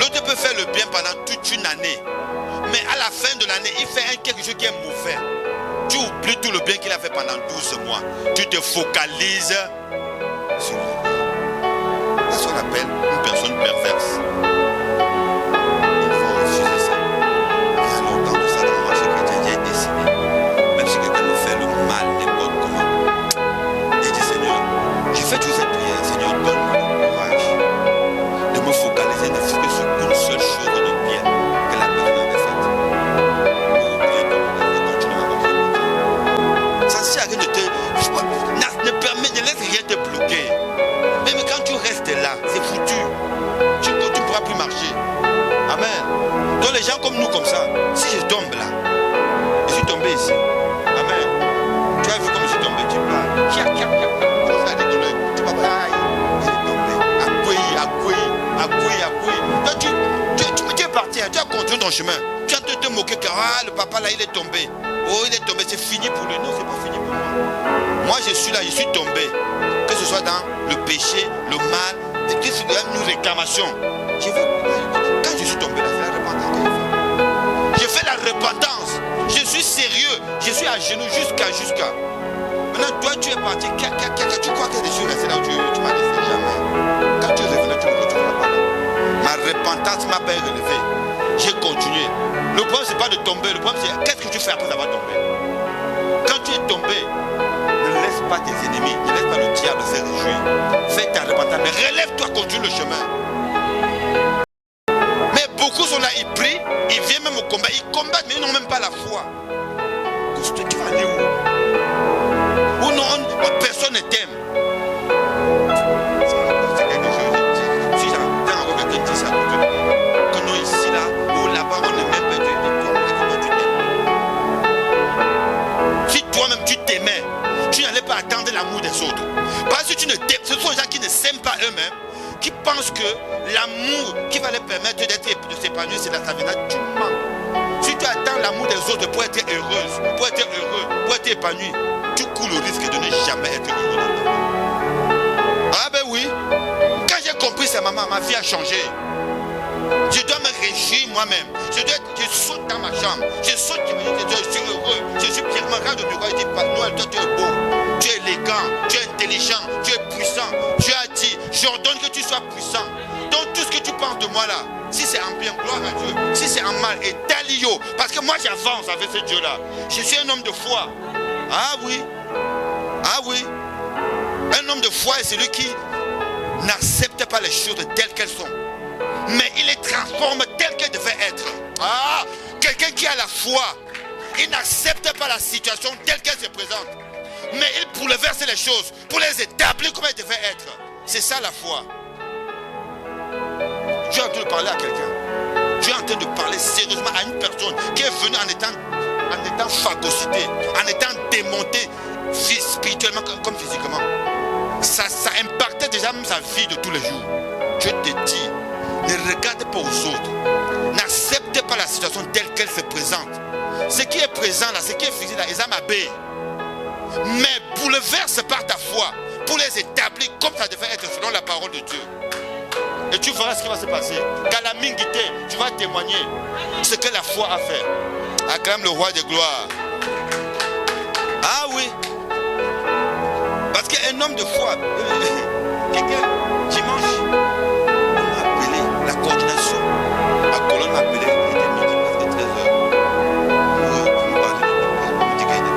L'autre peut faire le bien pendant toute une année. Mais à la fin de l'année, il fait quelque chose qui est mauvais. Tu oublies tout le bien qu'il a fait pendant 12 mois. Tu te focalises sur lui. C'est ce qu'on appelle une personne perverse. Il faut refuser ça. Il y a longtemps de ça dans le marché chrétien, j'ai décidé. Même si quelqu'un me fait le mal, n'importe comment. Et dit Seigneur, j'ai fait toute cette prière. Seigneur, donne-moi le courage de me focaliser ne fût que sur une seule chose de bien que la personne avait faite. Pour oublier de continuer à marcher. Ça ne sert à rien de te... Ne laisse rien te bloquer. Même quand tu restes là, c'est foutu. Tu ne pourras plus marcher. Amen. Donc les gens comme nous, comme ça, si je tombe là, je suis tombé ici. Amen. Tu as vu comme je suis tombé, tu parles. Comme ça, tu vas pas. Je suis tombé. Toi, tu es parti, tu as continué ton chemin. Tu as te moquer car le papa là, il est tombé. Oh, il est tombé, c'est fini pour lui. Non, c'est pas fini pour moi. Moi, je suis là, je suis tombé. Que ce soit dans le péché, le mal, que ce soit une réclamation. Quand je suis tombé là, c'est la repentance. Je fais la repentance. Je suis sérieux. Je suis à genoux jusqu'à. Maintenant, toi, tu es parti. Tu crois que je suis resté là où tu m'as laissé jamais. Quand tu es revenu, tu ne retrouveras pas là. Ma repentance m'a pas relevé. J'ai continué. Le problème, ce n'est pas de tomber. Le problème, c'est qu'est-ce que tu fais après avoir tombé. Quand tu es tombé, ne laisse pas tes ennemis, ne laisse pas le diable se réjouir. Fais ta repentance, mais relève-toi, continue le chemin. Mais beaucoup sont là, ils prient, ils viennent même au combat, ils combattent, mais ils n'ont même pas la foi. Tu vas aller où? Ou non, personne ne t'aime. C'est quelque chose, si j'entends quelqu'un dire ça, que non, ici, là, ou là-bas, on ne m'aime pas, tu t'aimes. Si toi-même tu t'aimais, tu n'allais pas attendre l'amour des autres. Parce que tu ne t'aimes, ce sont les gens qui ne s'aiment pas eux-mêmes, qui pensent que l'amour qui va leur permettre de s'épanouir, c'est la savonnade. Tu mens. Si tu attends l'amour des autres pour être heureuse, pour être heureux, pour être épanoui, tu cours le risque de ne jamais être heureux dans ta vie. Ah ben oui. Quand j'ai compris ça, maman, ma vie a changé. Je dois me réjouir moi-même. Je saute dans ma chambre. Je saute, je suis heureux. Je suis bien. Je me regarde au miroir et je dis, Noël, toi tu es beau. Tu es élégant. Tu es intelligent. Tu es puissant. Dieu a dit, j'ordonne que tu sois puissant. Donc tout ce que tu penses de moi là, si c'est en bien, gloire à Dieu. Si c'est en mal, et talio. Parce que moi j'avance avec ce Dieu-là. Je suis un homme de foi. Ah oui. Ah oui. Un homme de foi est celui qui n'accepte pas les choses telles qu'elles sont, mais il les transforme telles qu'elles devaient être. Ah, quelqu'un qui a la foi, il n'accepte pas la situation telle qu'elle se présente, mais il bouleverse les choses pour les établir comme elles devaient être. C'est ça la foi. Tu es en train de parler à quelqu'un. Tu es en train de parler sérieusement à une personne qui est venue en étant phagocytée, en étant démontée spirituellement comme physiquement. Ça impactait déjà même sa vie de tous les jours. Je te dis, ne regarde pas aux autres. N'accepte pas la situation telle qu'elle se présente. Ce qui est présent là, ce qui est physique là, ils ont abbé. Mais bouleverse par ta foi pour les établir comme ça devait être selon la parole de Dieu. Et tu verras ce qui va se passer. Kalamingité, tu vas témoigner ce que la foi a fait. Acclame le roi de gloire. Ah oui. Parce qu'un homme de foi, quelqu'un, dimanche, on m'a appelé la coordination. La colonne m'a appelé, il était midi, presque 13h. On me parlait on me dit qu'il était.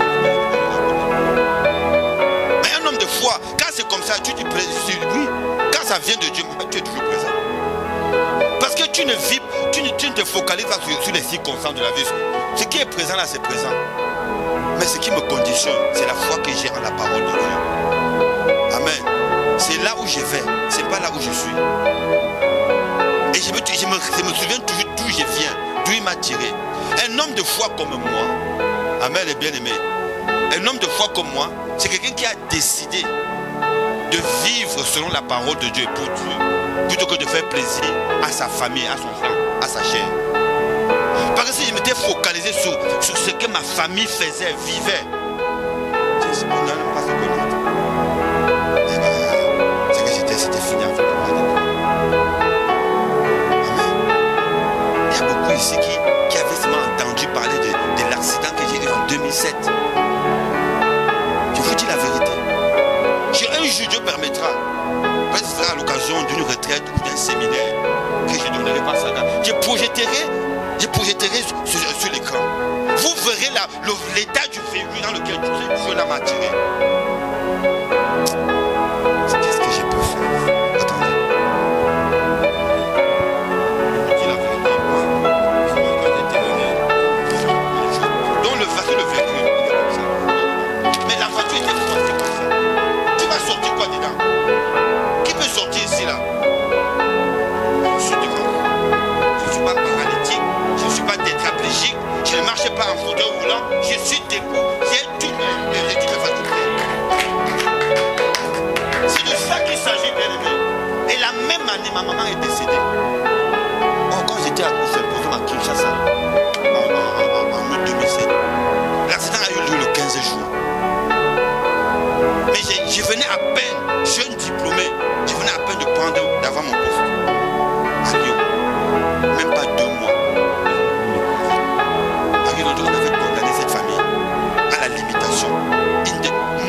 Mais un homme de foi, quand c'est comme ça, tu te présentes, oui, quand ça vient de Dieu, tu es toujours présent. Parce que tu ne vis, tu ne te focalises pas sur les circonstances de la vie. Ce qui est présent là, c'est présent. Mais ce qui me conditionne, c'est la foi que j'ai en la parole de Dieu. Amen. C'est là où je vais, c'est pas là où je suis. Et je me souviens toujours d'où je viens, d'où il m'a tiré. Un homme de foi comme moi, Amen est bien aimé. Un homme de foi comme moi, c'est quelqu'un qui a décidé de vivre selon la parole de Dieu et pour Dieu, plutôt que de faire plaisir à sa famille, à son sang, à sa chair. Parce que si je m'étais focalisé sur ce que ma famille faisait, vivait, c'est que c'était fini avec moi. Amen. Il y a beaucoup ici qui avaient seulement entendu parler de l'accident que j'ai eu en 2007. Je vous dis la vérité. Un jour, Dieu permettra. Peut-être ce sera à l'occasion d'une retraite ou d'un séminaire que je donnerai par ça. Je projetterai sur l'écran. Vous verrez l'état du véhicule dans lequel Dieu l'a attiré. Qu'est-ce que je peux faire? Attendez. Je dis la vérité. Moi, quand j'étais donné, donc le véhicule, comme ça. Mais la voiture était forcée comme ça. Tu vas sortir quoi dedans? Qui peut sortir ici là? Je suis devant. Je ne suis pas paralytique, je ne suis pas tétraplégique, je ne marche pas en fauteuil roulant, je suis debout, j'ai toutes les facultés. C'est de ça qu'il s'agit, bien aimé. Et la même année, ma maman est décédée. Oh, quand j'étais à Symposium à Kinshasa, en 2007, l'accident a eu lieu le 15 jours. Mais je venais à peine, jeune diplômé, je venais à peine d'avoir mon poste à Lyon. Même pas 2 mois. À Lyon, on avait condamné cette famille à la limitation.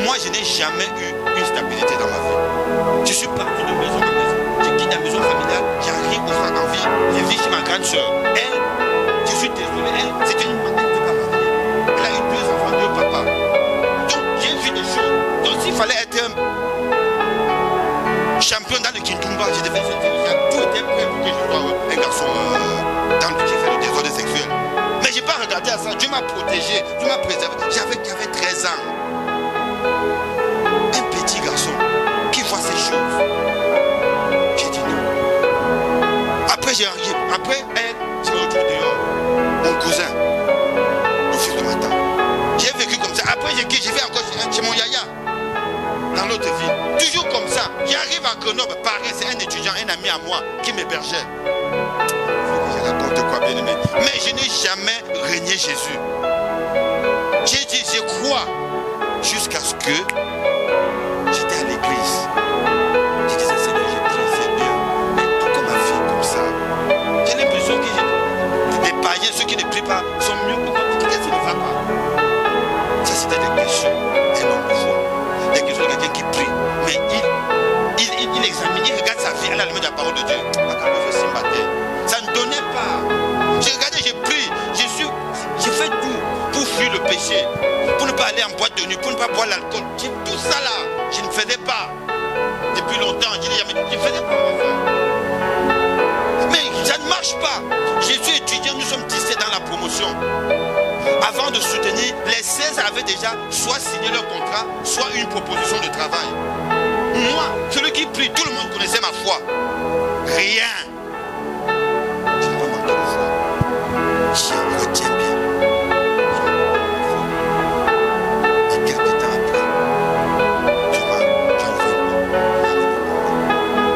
Moi, je n'ai jamais eu une stabilité dans ma vie. Je suis parti de maison en maison. Je quitte la maison familiale, j'arrive au centre en ville. Je vis chez ma grande soeur. Elle, je suis désolé, c'est une mamie de ma vie. Elle a eu 2 enfants, 2 papas. Donc, j'ai vu des choses. Donc, s'il fallait être champion dans le Kintumba, je devais faire tout était prêt pour que je sois un garçon qui fait le désordre sexuel. Mais je n'ai pas regardé à ça. Dieu m'a protégé, Dieu m'a préservé. J'avais 13 ans. Un petit garçon qui voit ces choses. J'ai dit non. Après, je me retrouve dehors. Mon cousin, le fils de ma tante. J'ai vécu comme ça. Après, j'ai fait encore chez mon yaya. Dans l'autre ville. Toujours comme ça. J'arrive à Grenoble. Pareil, c'est un étudiant, un ami à moi qui m'hébergeait. Je raconte quoi, bien aimé. Mais je n'ai jamais régné Jésus. J'ai dit, je crois. Jusqu'à ce que j'étais à l'église. J'ai dit, Seigneur, j'ai pris, c'est bien. Mais pourquoi ma vie comme ça? J'ai l'impression que les païens, ceux qui ne prient pas, sont mieux que moi. Qu'est-ce qui ne va pas? Ça, c'était des questions. Et non, des questions de quelqu'un qui prie. Mais il examine, il regarde sa vie à la lumière de la parole de Dieu. Ça ne donnait pas. J'ai regardé, j'ai pris, j'ai fait tout pour fuir le péché, pour ne pas aller en boîte de nuit, pour ne pas boire l'alcool. Tout ça là, je ne faisais pas. Depuis longtemps, je ne faisais pas. Mais ça ne marche pas. Je suis étudiant, nous sommes 17 dans la promotion. Avant de soutenir, les 16 avaient déjà soit signé leur contrat, soit une proposition de travail. Moi, celui qui prie, tout le monde connaissait ma foi. Rien. Je n'ai pas manqué de foi. Je retiens bien. Et quelques temps après,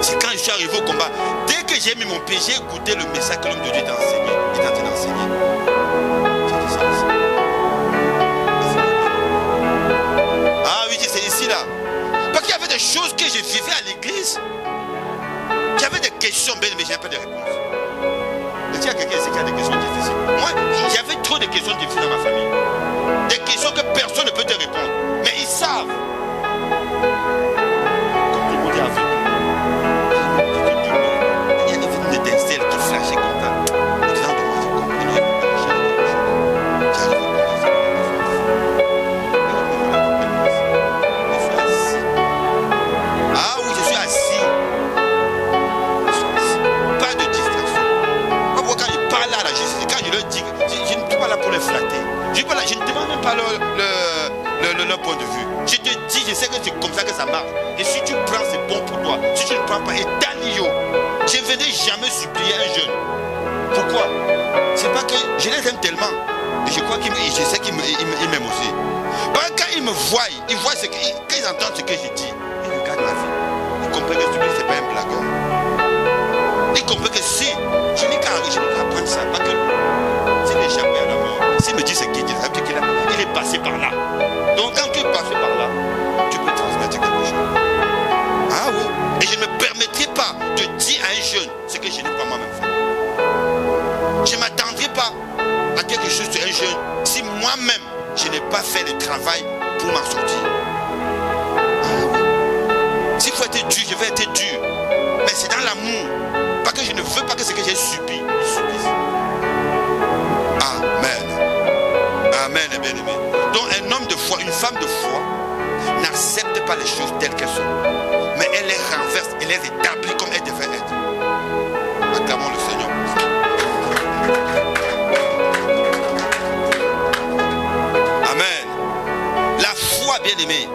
c'est quand je suis arrivé au combat. Dès que j'ai mis mon pied, j'ai écouté le message que l'homme de Dieu est en train d'enseigner. J'ai dit ça ici. Ah oui, c'est ici là. Parce qu'il y avait des choses que je vivais à l'église. J'avais des questions, mais je n'avais pas de réponse. Est-ce qu'il y a quelqu'un ici qui a des questions difficiles? Moi, j'avais trop de questions difficiles dans ma famille. Des questions que personne ne peut te répondre. Mais ils savent. Comme tout le monde est avec nous. Il y a une étincelle qui flashait comme ça. Au-dedans de moi, j'ai compris. J'arrive à ah oui, je suis assis. Pas de distraction. Quand il parle à la justice, quand je leur dis, je ne suis pas là pour les flatter. Je ne demande même pas leur point de vue. Je te dis, je sais que c'est comme ça que ça marche. Et si tu prends, c'est bon pour toi. Si tu ne prends pas, et Danilo, je ne venais jamais supplier un jeune. Pourquoi? C'est pas que Je les aime tellement. Et je crois je sais qu'ils m'aiment aussi. Parce que quand ils me voient, quand ils entendent ce que je dis, ils regardent ma vie. Ils comprennent que celui-ci, ce n'est pas un blagueur. Ils comprennent que si, je n'ai qu'à apprendre ça. Parce que s'il est échappé à la mort, s'il me dit ce qu'il dit, ça veut dire qu'il est passé par là. Donc quand tu es passé par là, tu peux transmettre quelque chose. Ah oui. Et je ne me permettrai pas de dire à un jeune ce que je n'ai pas moi-même fait. Je ne m'attendrai pas à quelque chose sur un jeune si moi-même je n'ai pas fait le travail pour m'en sortir. Ah oui. S'il faut être dur, je vais être dur. Mais c'est dans l'amour. Parce que je ne veux pas que ce que j'ai subi, je subisse. Amen. Amen, bien-aimé. Donc un homme de foi, une femme de foi, n'accepte pas les choses telles qu'elles sont. Mais elle les renverse, elle les établit comme elles devaient être. Acclamons le Seigneur. Amen. La foi, bien-aimé,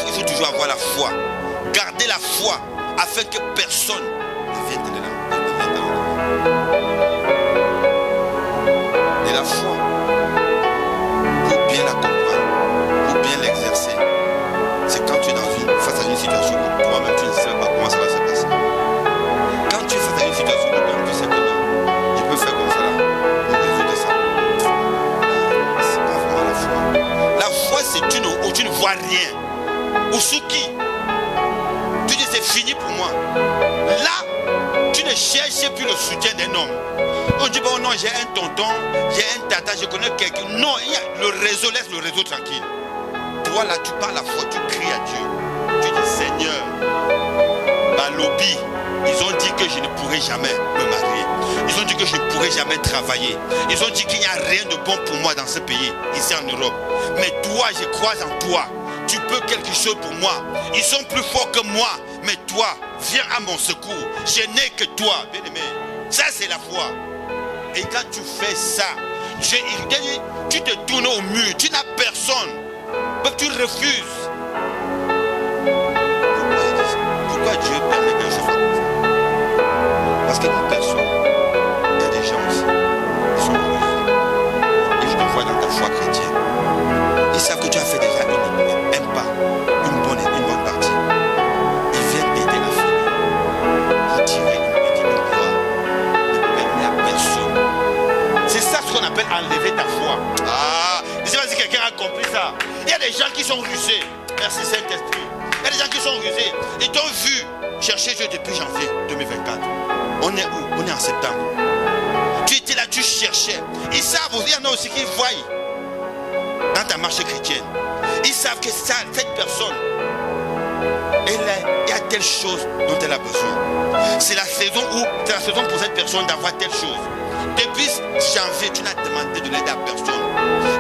il faut toujours avoir la foi. Gardez la foi afin que personne ne vienne de la. Et la foi, pour bien la comprendre, pour bien l'exercer, c'est quand tu es face à une situation où toi-même tu ne sais pas comment ça va se passer. Quand tu es face à une situation où tu sais que non, je peux faire comme ça là, pour résoudre ça. C'est pas vraiment la foi. La foi, c'est où tu ne vois rien. Ou sous qui tu dis c'est fini pour moi. Là, tu ne cherches plus le soutien d'un homme. On dit bon non, j'ai un tonton, j'ai un tata, je connais quelqu'un. Non, il y a le réseau, laisse le réseau tranquille. Toi là, tu parles la foi, tu cries à Dieu. Tu dis Seigneur, ma lobby, ils ont dit que je ne pourrais jamais me marier. Ils ont dit que je ne pourrais jamais travailler. Ils ont dit qu'il n'y a rien de bon pour moi dans ce pays, ici en Europe. Mais toi, je crois en toi. Tu peux quelque chose pour moi. Ils sont plus forts que moi. Mais toi, viens à mon secours. Je n'ai que toi, bien-aimé. Ça, c'est la foi. Et quand tu fais ça, tu te tournes au mur. Tu n'as personne. Mais tu refuses. Pourquoi Dieu permet que je fasse comme ça? Parce qu'il n'y a personne. Il y a des gens aussi qui sont rusés. Et je te vois dans ta foi chrétienne. Ils savent que tu as fait déjà un pas, une bonne partie. Ils viennent t'aider à finir. Pour tirer une gloire. Ne permet à personne. C'est ça ce qu'on appelle enlever ta foi. Ah, je ne sais pas si quelqu'un a compris ça. Il y a des gens qui sont rusés. Merci Saint-Esprit. Il y a des gens qui sont rusés. Ils t'ont vu chercher Dieu depuis janvier 2024. On est où? On est en septembre. Tu étais là, tu cherchais. Ils savent, il y en a aussi qui voient dans ta marche chrétienne. Ils savent que cette personne, il y a telle chose dont elle a besoin. C'est la saison pour cette personne d'avoir telle chose. Depuis janvier, tu n'as demandé de l'aide à personne.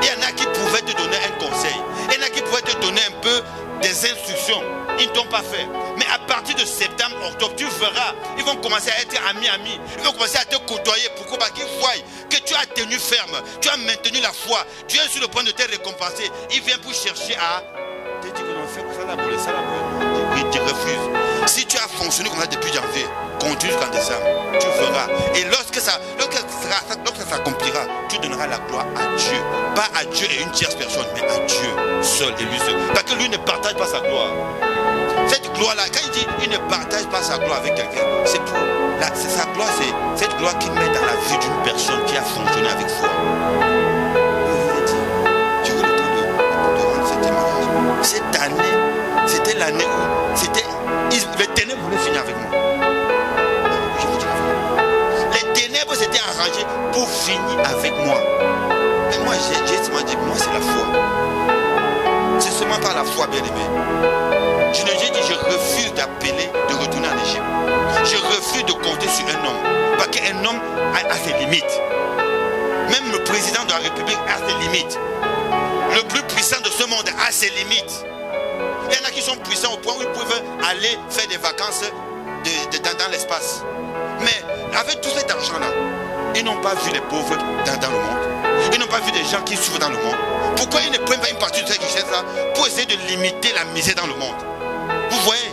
Il y en a qui pouvaient te donner un conseil. Il y en a qui pouvaient te donner un peu des instructions. Ils ne t'ont pas fait. Mais à partir de septembre, octobre, tu verras, ils vont commencer à être amis. Ils vont commencer à te côtoyer. Pourquoi? Parce qu'ils voient que tu as tenu ferme. Tu as maintenu la foi. Dieu est sur le point de te récompenser. Il vient pour chercher à te dire que non, fais ça là, ça là. Oui, tu refuses. Si tu as fonctionné comme ça depuis janvier, continue jusqu'en décembre. Tu verras. Et lorsque ça s'accomplira, tu donneras la gloire à Dieu. Pas à Dieu et une tierce personne, mais à Dieu seul et lui seul. Parce que lui ne partage pas sa gloire. Cette gloire-là, quand il dit il ne partage pas sa gloire avec quelqu'un, c'est pour sa gloire, c'est cette gloire qu'il met dans la vie d'une personne qui a fonctionné avec foi. Tu veux le temps de rendre ce témoignage. Cette année, c'était l'année où les ténèbres voulaient finir avec moi. Je vous dis la vérité. Les ténèbres s'étaient arrangées pour finir avec moi. Mais moi, j'ai seulement dit, moi c'est la foi. C'est seulement par la foi, bien-aimé. J'ai dit, je refuse d'appeler, de retourner en Égypte. Je refuse de compter sur un homme. Parce qu'un homme a ses limites. Même le président de la République a ses limites. Le plus puissant de ce monde a ses limites. Il y en a qui sont puissants au point où ils peuvent aller faire des vacances dans l'espace. Mais avec tout cet argent-là, ils n'ont pas vu les pauvres dans le monde. Ils n'ont pas vu des gens qui souffrent dans le monde. Pourquoi ils ne prennent pas une partie de cette richesse-là pour essayer de limiter la misère dans le monde? Vous voyez?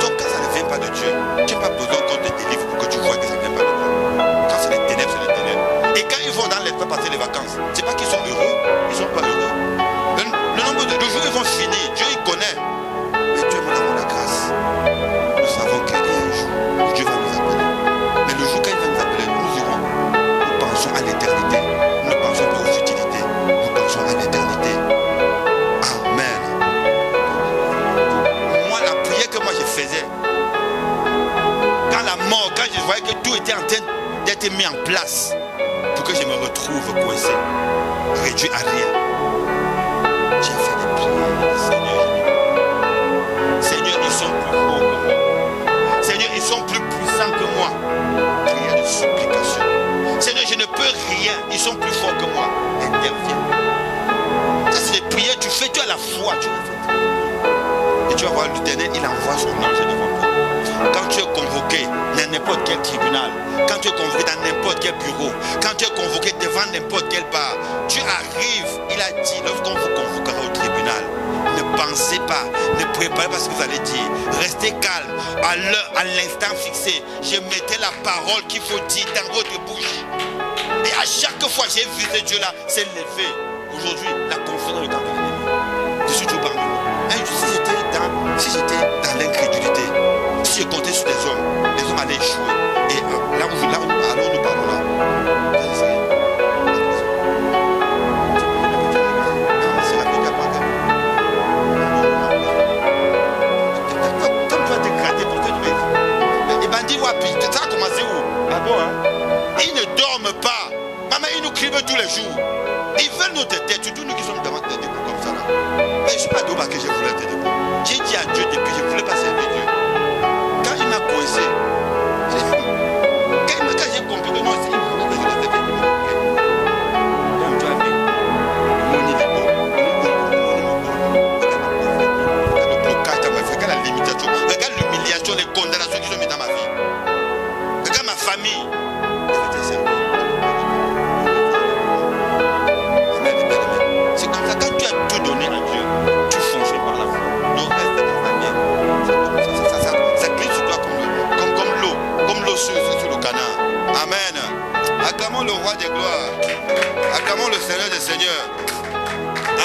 Donc quand ça ne vient pas de Dieu, tu n'as pas besoin qu'on te délivre pour que tu vois que ça ne vient pas de Dieu. Quand c'est les ténèbres, c'est les ténèbres. Et quand ils vont dans laissent pas passer les vacances. C'est pas qu'ils sont heureux, ils sont pas heureux. Le nombre de jours ils vont finir, Dieu il connaît. Mais Dieu nous donne la grâce. Nous savons qu'il y a un jour où Dieu va nous appeler. Mais le jour quand il va nous appeler, nous irons. Nous pensons à l'éternité. Nous ne pensons pas aux futilités. Nous pensons à l'éternité. Amen. Moi, la prière que moi je faisais, quand la mort, quand je voyais que tout était en train d'être mis en place pour que je me retrouve coincé, réduit à rien, j'ai fait des prières. Seigneur, ils sont plus forts que moi. Seigneur, ils sont plus puissants que moi. Prière de supplication. Seigneur, je ne peux rien. Ils sont plus forts que moi. Interviens. Ça, c'est des prières. Tu fais, tu as la foi. Tu as fait. Et tu vas voir l'Éternel, il envoie son ange devant toi. Quand tu es convoqué dans n'importe quel tribunal, quand tu es convoqué dans n'importe quel bureau, quand tu es convoqué devant n'importe quel bar, tu arrives, il a dit, lorsqu'on vous convoquera au tribunal, ne pensez pas, ne préparez pas ce que vous allez dire. Restez calme. À l'heure, à l'instant fixé, je mettais la parole qu'il faut dire dans votre bouche. Et à chaque fois j'ai vu ce Dieu-là s'est levé. Aujourd'hui, la confiance est dans l'ennemi. Je suis tout parmi vous. Si j'étais dans l'incrédulité, si je comptais sur les hommes allaient échouer. Et là où nous parlons là, comme tu vas te gratter pour que tu me... Les bandits, ça a commencé où? Ah bon, hein? Ils ne dorment pas. Maman, ils nous crient tous les jours. Ils veulent nos têtes, surtout nous qui sommes devant des debout comme ça là. Mais je ne suis pas debout parce que je voulais être debout. J'ai dit à Dieu depuis, je ne voulais pas servir Dieu. Quand il m'a coincé, quand j'ai compris que non, c'est il voulait que je le fasse. Donc tu as vu, mon niveau, regarde le blocage dans ma vie, regarde la limitation, regarde l'humiliation, les condamnations qu'ils ont mis dans ma vie. Regarde ma famille. Je vais te servir. C'est comme ça, quand tu as tout donné à Dieu, tu fonces par la foi. Donc reste dans ta vie. Ça glisse sur toi comme l'eau sur le canard. Amen. Acclamons le roi des gloires. Acclamons le Seigneur des seigneurs.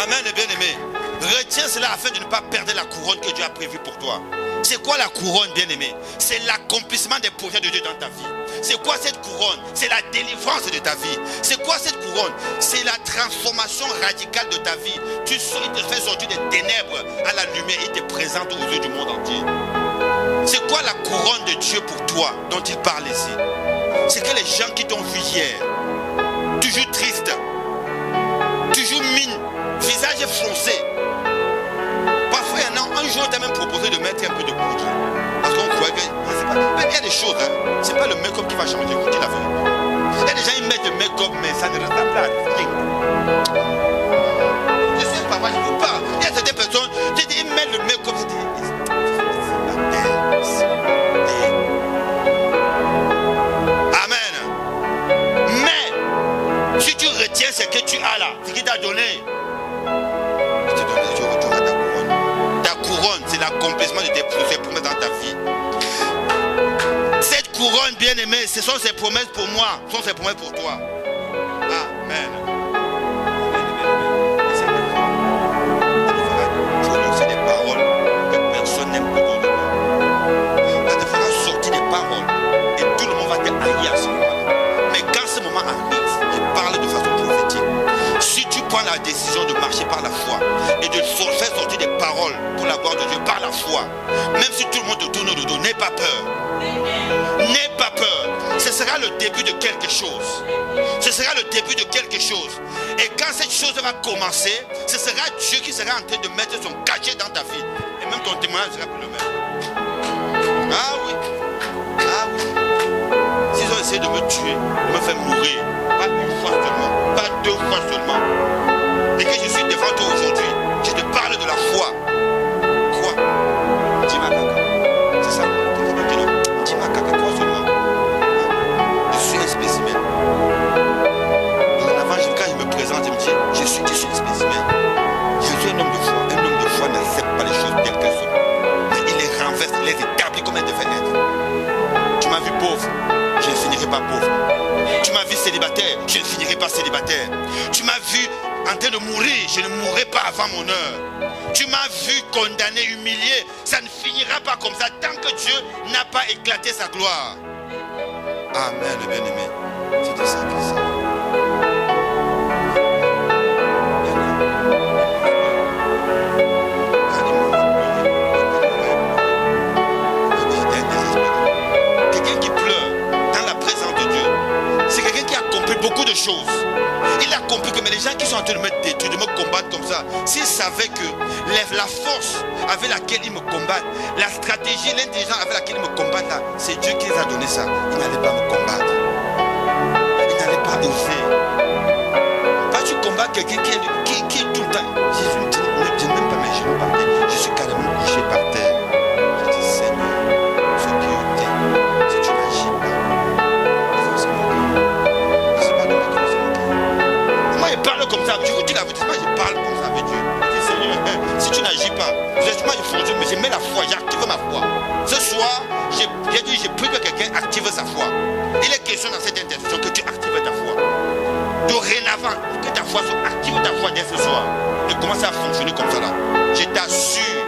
Amen, bien-aimé. Retiens cela afin de ne pas perdre la couronne que Dieu a prévue pour toi. C'est quoi la couronne, bien-aimé? C'est l'accomplissement des projets de Dieu dans ta vie. C'est quoi cette couronne? C'est la délivrance de ta vie. C'est quoi cette couronne? C'est la transformation radicale de ta vie. Il te fait sortir des ténèbres à la lumière. Il te présente aux yeux du monde entier. C'est quoi la couronne de Dieu pour toi dont il parle ici? C'est que les gens qui t'ont vu hier, toujours triste, toujours mine, visage foncé. Parfois, il y en a un jour, tu as même proposé de mettre un peu de poudre. Parce qu'on croit que il y a des choses, hein. C'est pas le make-up qui va changer, je vous dis la vérité. Il y a des gens qui mettent le make-up, mais ça ne ressemble à rien. Je sais pas, moi je vous parle. Il y a certaines personnes, ils mettent le make-up, Amen. Mais, si tu retiens ce que tu as là, ce qu'il t'a donné, tu auras ta couronne. Ta couronne, c'est l'accomplissement de tes promesses dans ta vie. Cette couronne, bien-aimée, ce sont ses promesses pour moi, ce sont ses promesses pour toi. Amen. Tu prononces des paroles que personne n'aime autour de toi. Ça te fera sortir des paroles et tout le monde va te haïr à ce moment-là. Mais quand ce moment arrive, je parle de façon prophétique. Si tu prends la décision de marcher par la foi et de faire sortir des paroles pour la gloire de Dieu par la foi, même si tout le monde te tourne le dos, n'aie pas peur. N'aie pas peur. Ce sera le début de quelque chose. Ce sera le début de quelque chose. Et quand cette chose va commencer, ce sera Dieu qui sera en train de mettre son cachet dans ta vie. Et même ton témoignage sera plus le même. Ah oui. Ah oui. S'ils ont essayé de me tuer, de me faire mourir, pas une fois seulement, pas deux fois seulement, et que je suis devant toi aujourd'hui, je te parle de la foi. Quoi? Dis-moi caca. C'est ça. Dis-moi caca, quoi seulement? Je suis un spécimen. Dorénavant, quand je me présente, je me dis, je suis un spécimen. Je suis un homme de foi. Un homme de foi n'accepte pas les choses telles qu'elles sont. Mais il les renverse, il les établit comme elles devaient être. Tu m'as vu pauvre, je ne finirai pas pauvre. Tu m'as vu célibataire. célibataire, je ne finirai pas célibataire. Tu m'as vu en train de mourir, je ne mourrai pas avant mon heure. Tu m'as vu condamné, humilié, ça ne finira pas comme ça tant que Dieu n'a pas éclaté sa gloire. Amen, bien-aimé. C'était ça que ça. Quelqu'un qui pleure dans la présence de Dieu, c'est quelqu'un qui a compris beaucoup de choses. Il a compris que mais les gens qui sont en train de me détruire, de me combattre comme ça, s'ils savaient que la force avec laquelle ils me combattent, la stratégie, l'intelligence avec laquelle ils me combattent là, c'est Dieu qui les a donné ça. Ils n'allaient pas me combattre. Ils n'allaient pas oser. Quand tu combats quelqu'un qui est tout le temps, Jésus me dit, ne dis même pas mes genoux par terre. Je suis carrément couché par terre. Je dis, Seigneur, ce qui est dit, si tu n'agis pas, il faut se moquer. C'est pas de moi qui faut se moquer. Moi, je parle comme ça. Je vous dis la vérité, moi, je parle comme ça avec Dieu. Je dis, Seigneur, si tu n'agis pas, moi, je fonce, mais je mets la foi, j'active ma foi. Ce soir, j'ai dit, j'ai pris que quelqu'un active sa foi. Il est question dans cette intercession que tu actives ta foi. Dorénavant, que ta foi soit active, ta foi dès ce soir. Ne commence à fonctionner comme ça là. Je t'assure,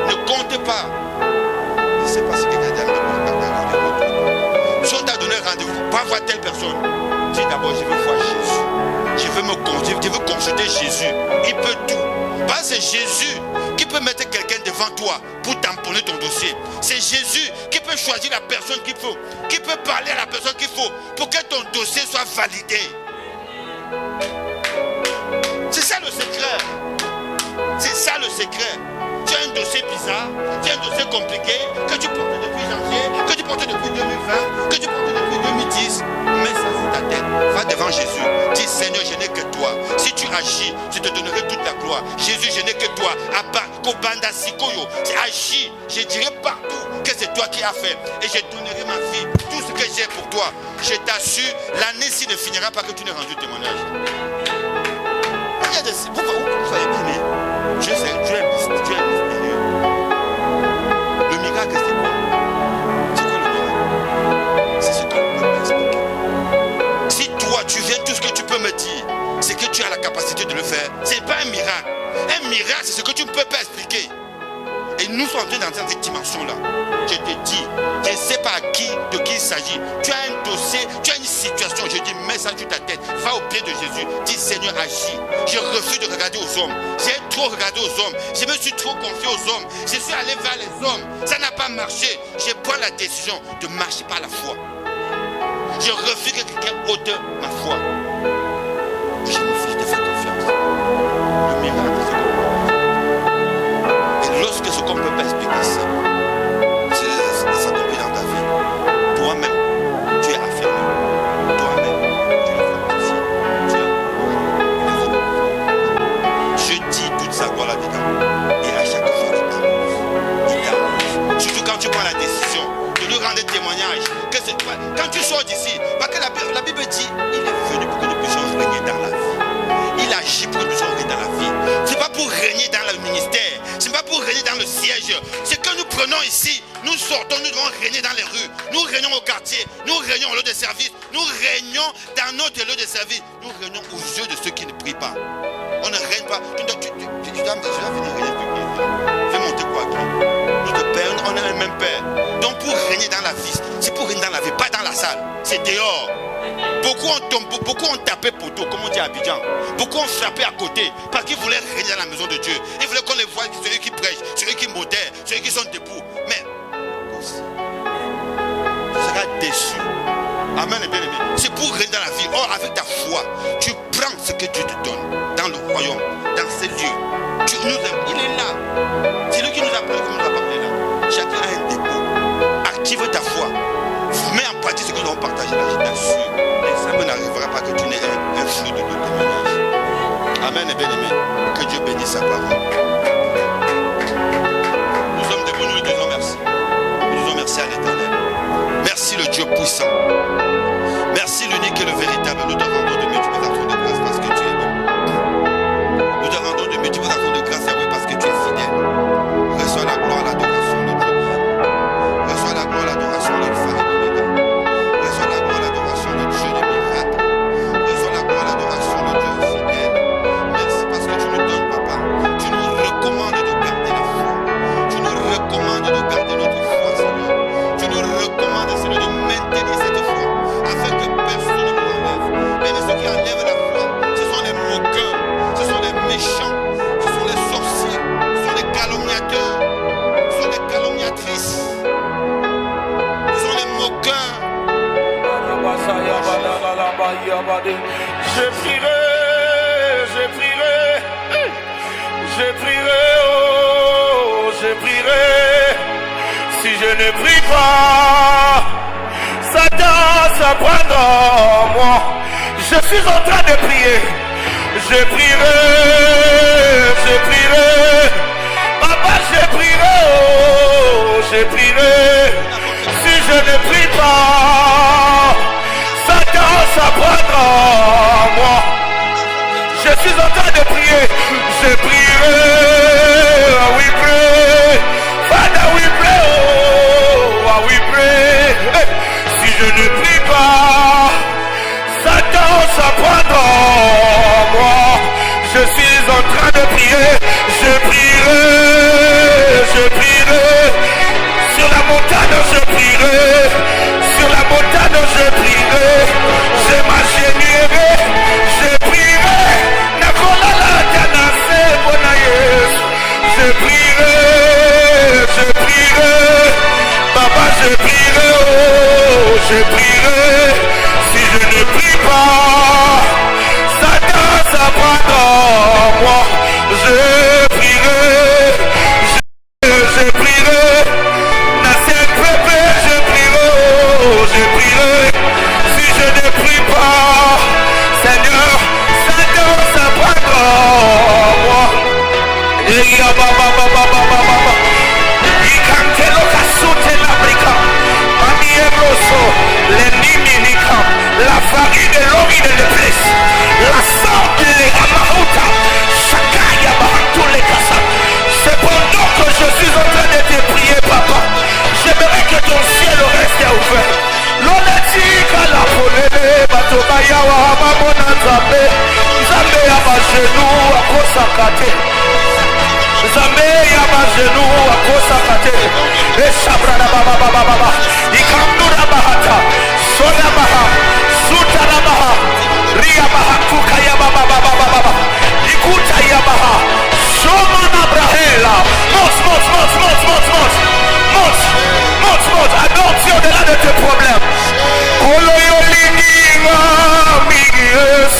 ne compte pas. Je ne sais pas si quelqu'un t'a donné rendez-vous. Si on t'a donné rendez-vous, pas voir telle personne. Dis d'abord, je veux voir Jésus. Je veux consulter Jésus. Il peut tout. Parce que c'est Jésus qui peut mettre quelqu'un devant toi pour tamponner ton dossier. C'est Jésus qui peut choisir la personne qu'il faut, qui peut parler à la personne qu'il faut pour que ton dossier soit validé. C'est ça le secret. C'est ça le secret. Tu as un dossier bizarre, tu as un dossier compliqué, que tu portes depuis janvier, que tu portes depuis 2020, que tu portes depuis 2010. Mets ça sur ta tête, va devant Jésus. Dis Seigneur, je n'ai que toi. Si tu agis, je te donnerai toute la gloire. Jésus, je n'ai que toi. Kobanda Sikoyo, agis, je dirai partout que c'est toi qui as fait. Et je donnerai ma vie, tout ce que j'ai pour toi. Je t'assure, l'année-ci ne finira pas que tu n'aies rendu témoignage. Vous voyez bien, mais Dieu est mystérieux. Le miracle, c'est quoi? C'est quoi le miracle? C'est ce qu'on ne peut pas expliquer. Si toi, tu viens, tout ce que tu peux me dire, c'est que tu as la capacité de le faire. Ce n'est pas un miracle. Un miracle, c'est ce que tu ne peux pas expliquer. Et nous sommes dans cette dimension-là. Je te dis, je ne sais pas de qui il s'agit. Tu as un dossier, tu as une situation. Je dis, mets ça sur ta tête. Va au pied de Jésus. Dis, Seigneur, agis. Je refuse de regarder aux hommes. J'ai trop regardé aux hommes. Je me suis trop confié aux hommes. Je suis allé vers les hommes. Ça n'a pas marché. Je prends la décision de marcher par la foi. Je refuse que quelqu'un ôte ma foi. Je refuse de faire confiance. Le miracle, c'est quoi? Et lorsque ce qu'on ne peut pas expliquer, ça s'accomplit dans ta vie. Toi-même, tu es affirmé. Toi-même, tu es fortifié. Je dis toute sa gloire là-dedans. Et à chaque fois, il arrive. Surtout quand tu prends la décision de nous rendre témoignage. Que c'est toi. Quand tu sors d'ici, parce que la Bible dit, il est venu pour que nous puissions régner dans la vie. Il agit pour que nous puissions régner dans la vie. Ce n'est pas pour régner dans le ministère. Ce n'est pas pour régner dans le siège. Ce que nous prenons ici, nous sortons, nous devons régner dans les rues. Nous régnons au quartier. Nous régnons au lieu de service. Nous régnons dans notre lieu de service. Nous régnons aux yeux de ceux qui ne prient pas. On ne règne pas. Tu dois venir régner. Fais monter quoi qui? Notre Père, on a un même Père. Donc pour régner dans la vie, c'est pour régner dans la vie, pas dans la salle. C'est dehors. Beaucoup ont tapé poteau, comme on dit à Abidjan. Beaucoup ont frappé à côté parce qu'ils voulaient régner dans la maison de Dieu. Ils voulaient qu'on les voie, celui qui prêche, celui qui modère, celui qui sont debout. Mais tu seras déçu. Amen et bien aimé. C'est pour régner dans la vie. Or, avec ta foi, tu prends ce que Dieu te donne dans le royaume, dans ces lieux. Il est là. C'est lui qui nous a appelé, comme nous a parlé là. Chacun a un dépôt. Active ta foi. Mets en pratique ce que nous avons partagé là. Je t'assure, l'examen n'arrivera pas que tu n'aies un flux de témoignage. Amen et bien aimé. Que Dieu bénisse sa parole. Nous sommes debout, nous lui disons merci. Nous disons merci à l'Éternel. Merci le Dieu puissant. Merci l'unique et le véritable. Nous te rendons de multiples actions de grâce parce que tu es bon. Nous te rendons de multiples actions de grâce, oui, parce que tu es fidèle. Reçois la gloire, l'adoration, le Dieu. Reçois la gloire, l'adoration, le Phare et l'Oméga. Reçois la gloire, l'adoration, le Dieu des miracles. je ne prie pas, Satan s'apprendra en moi. Je suis en train de prier. Je prierai, je prierai. Papa, je prierai, oh, je prierai. Si je ne prie pas, Satan s'apprendra en moi. Je suis en train de prier. Je prierai. We pray. Father, we pray. Oh, we pray. Si je ne prie pas, Satan s'apprendra en moi. Je suis en train de prier. Je prierai. Je prierai. Sur la montagne, je prierai. Sur la montagne, je prierai. Je m'agenouillerai. Je prierai. Je prierai, je prierai, papa, je prierai, oh, je prierai. Si je ne prie pas, Satan s'apprendra en moi. Je prierai, je prierai. Nassien peuple, je prierai, oh, je prierai. Si je ne prie pas, Seigneur, Satan s'apprendra en moi. La farine et l'orine de place. La sorte les amahuta. Chakaya bahantou les kassa. C'est pendant que je suis en train de te prier, papa. J'aimerais que ton ciel reste ouvert. L'onatika la polele. Batobaya wa mamona nzambe. Nzambe ya ma genou à kosakate. Nzambe ya ma genou à kosakate. Eshabra na baba baba baba. Ikamnura bahata. Sola baha. Suta na baha. Ria baha kuka ya baba baba baba. Ikuta ya baha. Soma na brahela. Monte. Adopte au-delà de tes problèmes. Koloyo linginga migis.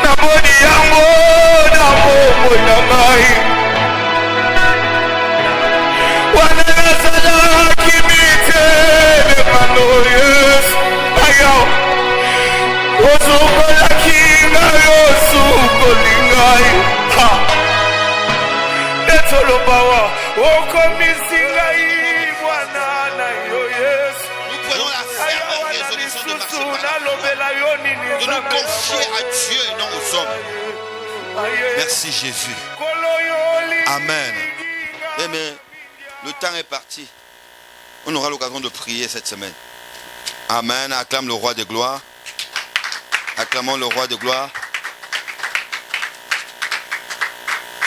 Nabodi yango nabo ngai. Wanazala kimite manoyes. Ayo. Ozukola kinga yosukolingai. Ha. Etolo bawa. Okomisingai bwana na yo Yesu. Nous prenons la ferme résolution de marcher par la foi, de nous confier à Dieu et non aux hommes. Merci Jésus. Amen. Mais le temps est parti. On aura l'occasion de prier cette semaine. Amen. Acclame le roi de gloire. Acclamons le roi de gloire.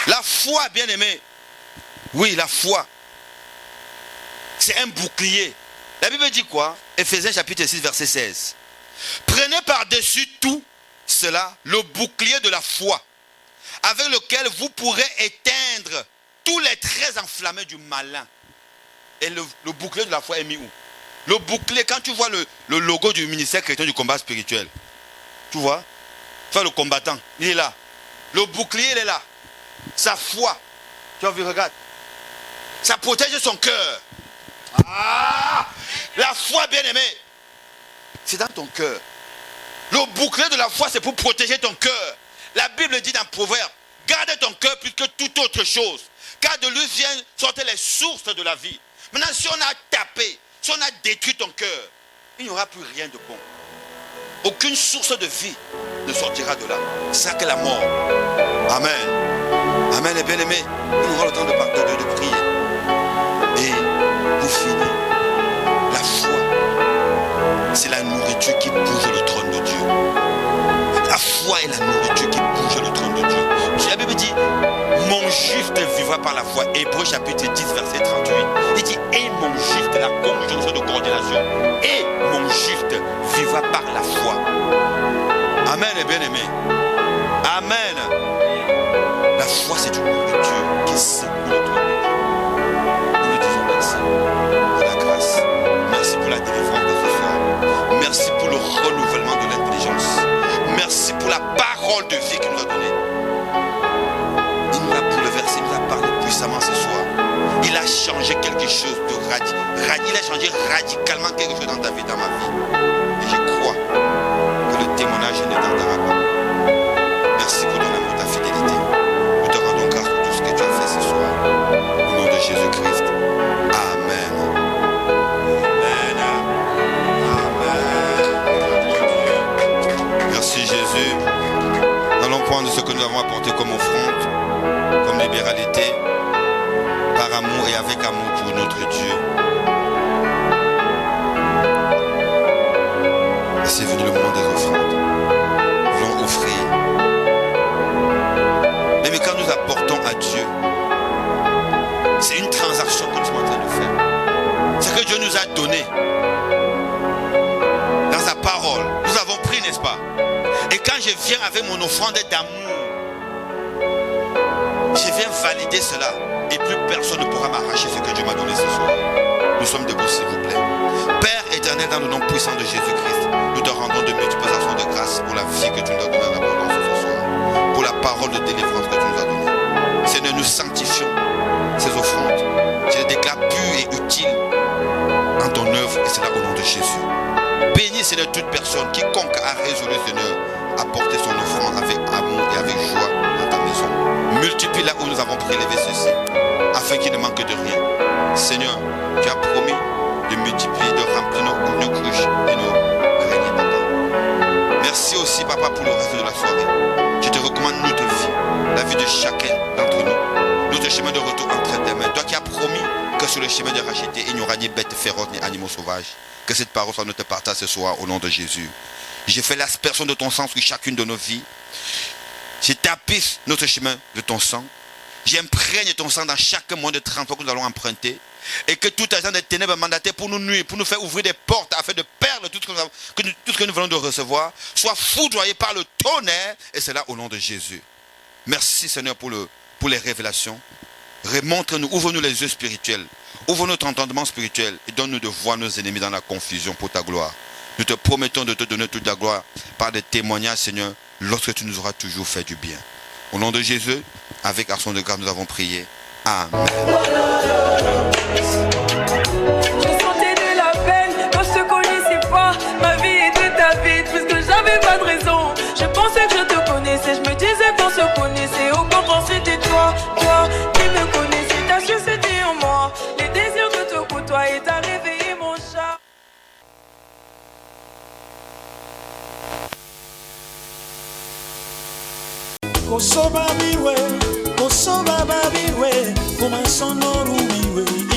La foi, bien aimé. Oui, la foi. C'est un bouclier. La Bible dit quoi? Éphésiens chapitre 6, verset 16. Prenez par-dessus tout cela le bouclier de la foi, avec lequel vous pourrez éteindre tous les traits enflammés du malin. Et le bouclier de la foi est mis où? Le bouclier, quand tu vois le logo du ministère chrétien du combat spirituel, tu vois, le combattant, il est là. Le bouclier, il est là. Sa foi, tu vois, regarde. Ça protège son cœur. Ah, la foi, bien aimé, c'est dans ton cœur. Le bouclier de la foi, c'est pour protéger ton cœur. La Bible dit dans Proverbe, garde ton cœur plus que toute autre chose, car de lui viennent sortir les sources de la vie. Maintenant, si on a tapé, si on a détruit ton cœur, il n'y aura plus rien de bon. Aucune source de vie ne sortira de là. C'est ça que la mort. Amen. Amen, et bien aimé, on aura le temps de prier. Et pour finir, la foi, c'est la nourriture qui bouge le trône de Dieu. La foi est la nourriture qui bouge le trône de Dieu. La Bible dit, mon juste vivra par la foi. Hébreux chapitre 10, verset 38. Il dit, et mon juste, la conjonction de coordination, et mon juste vivra par la foi. Amen, et bien aimé. Amen. La foi, c'est une nourriture qui secoue le trône de Dieu. Nous lui disons merci pour la grâce. Merci pour la délivrance de ce soir. Merci pour le renouvellement de l'intelligence. Merci pour la parole de vie qu'il nous a donnée. Il nous a bouleversé, il nous a parlé puissamment ce soir. Il chose de radical. Il a changé radicalement quelque chose dans ta vie, dans ma vie. Et je crois que le témoignage ne tardera pas. Merci pour ton amour, ta fidélité. Nous te rendons grâce pour tout ce que tu as fait ce soir. Au nom de Jésus-Christ. Amen. Amen. Amen. Merci Jésus. Nous allons prendre ce que nous avons apporté comme offrande, comme libéralité, par amour et avec amour pour notre Dieu. C'est venu le moment des offrandes. Nous voulons offrir. Mais quand nous apportons à Dieu, c'est une transaction que nous sommes en train de faire. C'est que Dieu nous a donné dans sa parole. Nous avons pris, n'est-ce pas? Et quand je viens avec mon offrande d'amour, je viens valider cela. Et plus personne ne pourra m'arracher ce que Dieu m'a donné ce soir. Nous sommes debout, s'il vous plaît. Père éternel, dans le nom puissant de Jésus-Christ, nous te rendons de multiples actions de grâce pour la vie que tu nous as donnée en abondance ce soir. Pour la parole de délivrance que tu nous as donnée. Seigneur, nous sanctifions ces offrandes. Je les déclare pures et utiles en ton œuvre, et c'est là au nom de Jésus. Bénis, Seigneur, toute personne, quiconque a résolu, Seigneur, à porter son offrande avec amour et avec joie dans ta maison. Multiplie là où nous avons prélevé ceci, afin qu'il ne manque de rien. Seigneur, tu as promis de multiplier, de remplir nos cruches et nos greniers, Papa. Merci aussi, Papa, pour le reste de la soirée. Je te recommande notre vie, la vie de chacun d'entre nous, notre chemin de retour entre tes mains. Toi qui as promis que sur le chemin de racheter, il n'y aura ni bêtes féroces ni animaux sauvages. Que cette parole soit notre partage ce soir au nom de Jésus. J'ai fait l'aspersion de ton sang sur chacune de nos vies. Je tapisse notre chemin de ton sang. J'imprègne ton sang dans chaque mois de transport que nous allons emprunter. Et que tout agent des ténèbres mandaté pour nous nuire, pour nous faire ouvrir des portes afin de perdre tout ce que nous venons de recevoir, soit foudroyé par le tonnerre. Et c'est là au nom de Jésus. Merci Seigneur pour les révélations. Remontre-nous, ouvre-nous les yeux spirituels. Ouvre notre entendement spirituel et donne-nous de voir nos ennemis dans la confusion pour ta gloire. Nous te promettons de te donner toute la gloire par des témoignages, Seigneur, lorsque tu nous auras toujours fait du bien. Au nom de Jésus, avec action de grâce, nous avons prié. Amen. Je sentais de la peine quand je te connaissais pas. Ma vie était ta vie puisque j'avais pas de raison. Je pensais que je te connaissais, je me disais qu'on se connaissait. Au contraire, c'était toi qui me connaissais. Ta chute c'était en moi. Les désirs de te côtoyer, t'as réveillé mon chat. Kosoba biwe, kosoba babiwe, kuma sonoru biwe.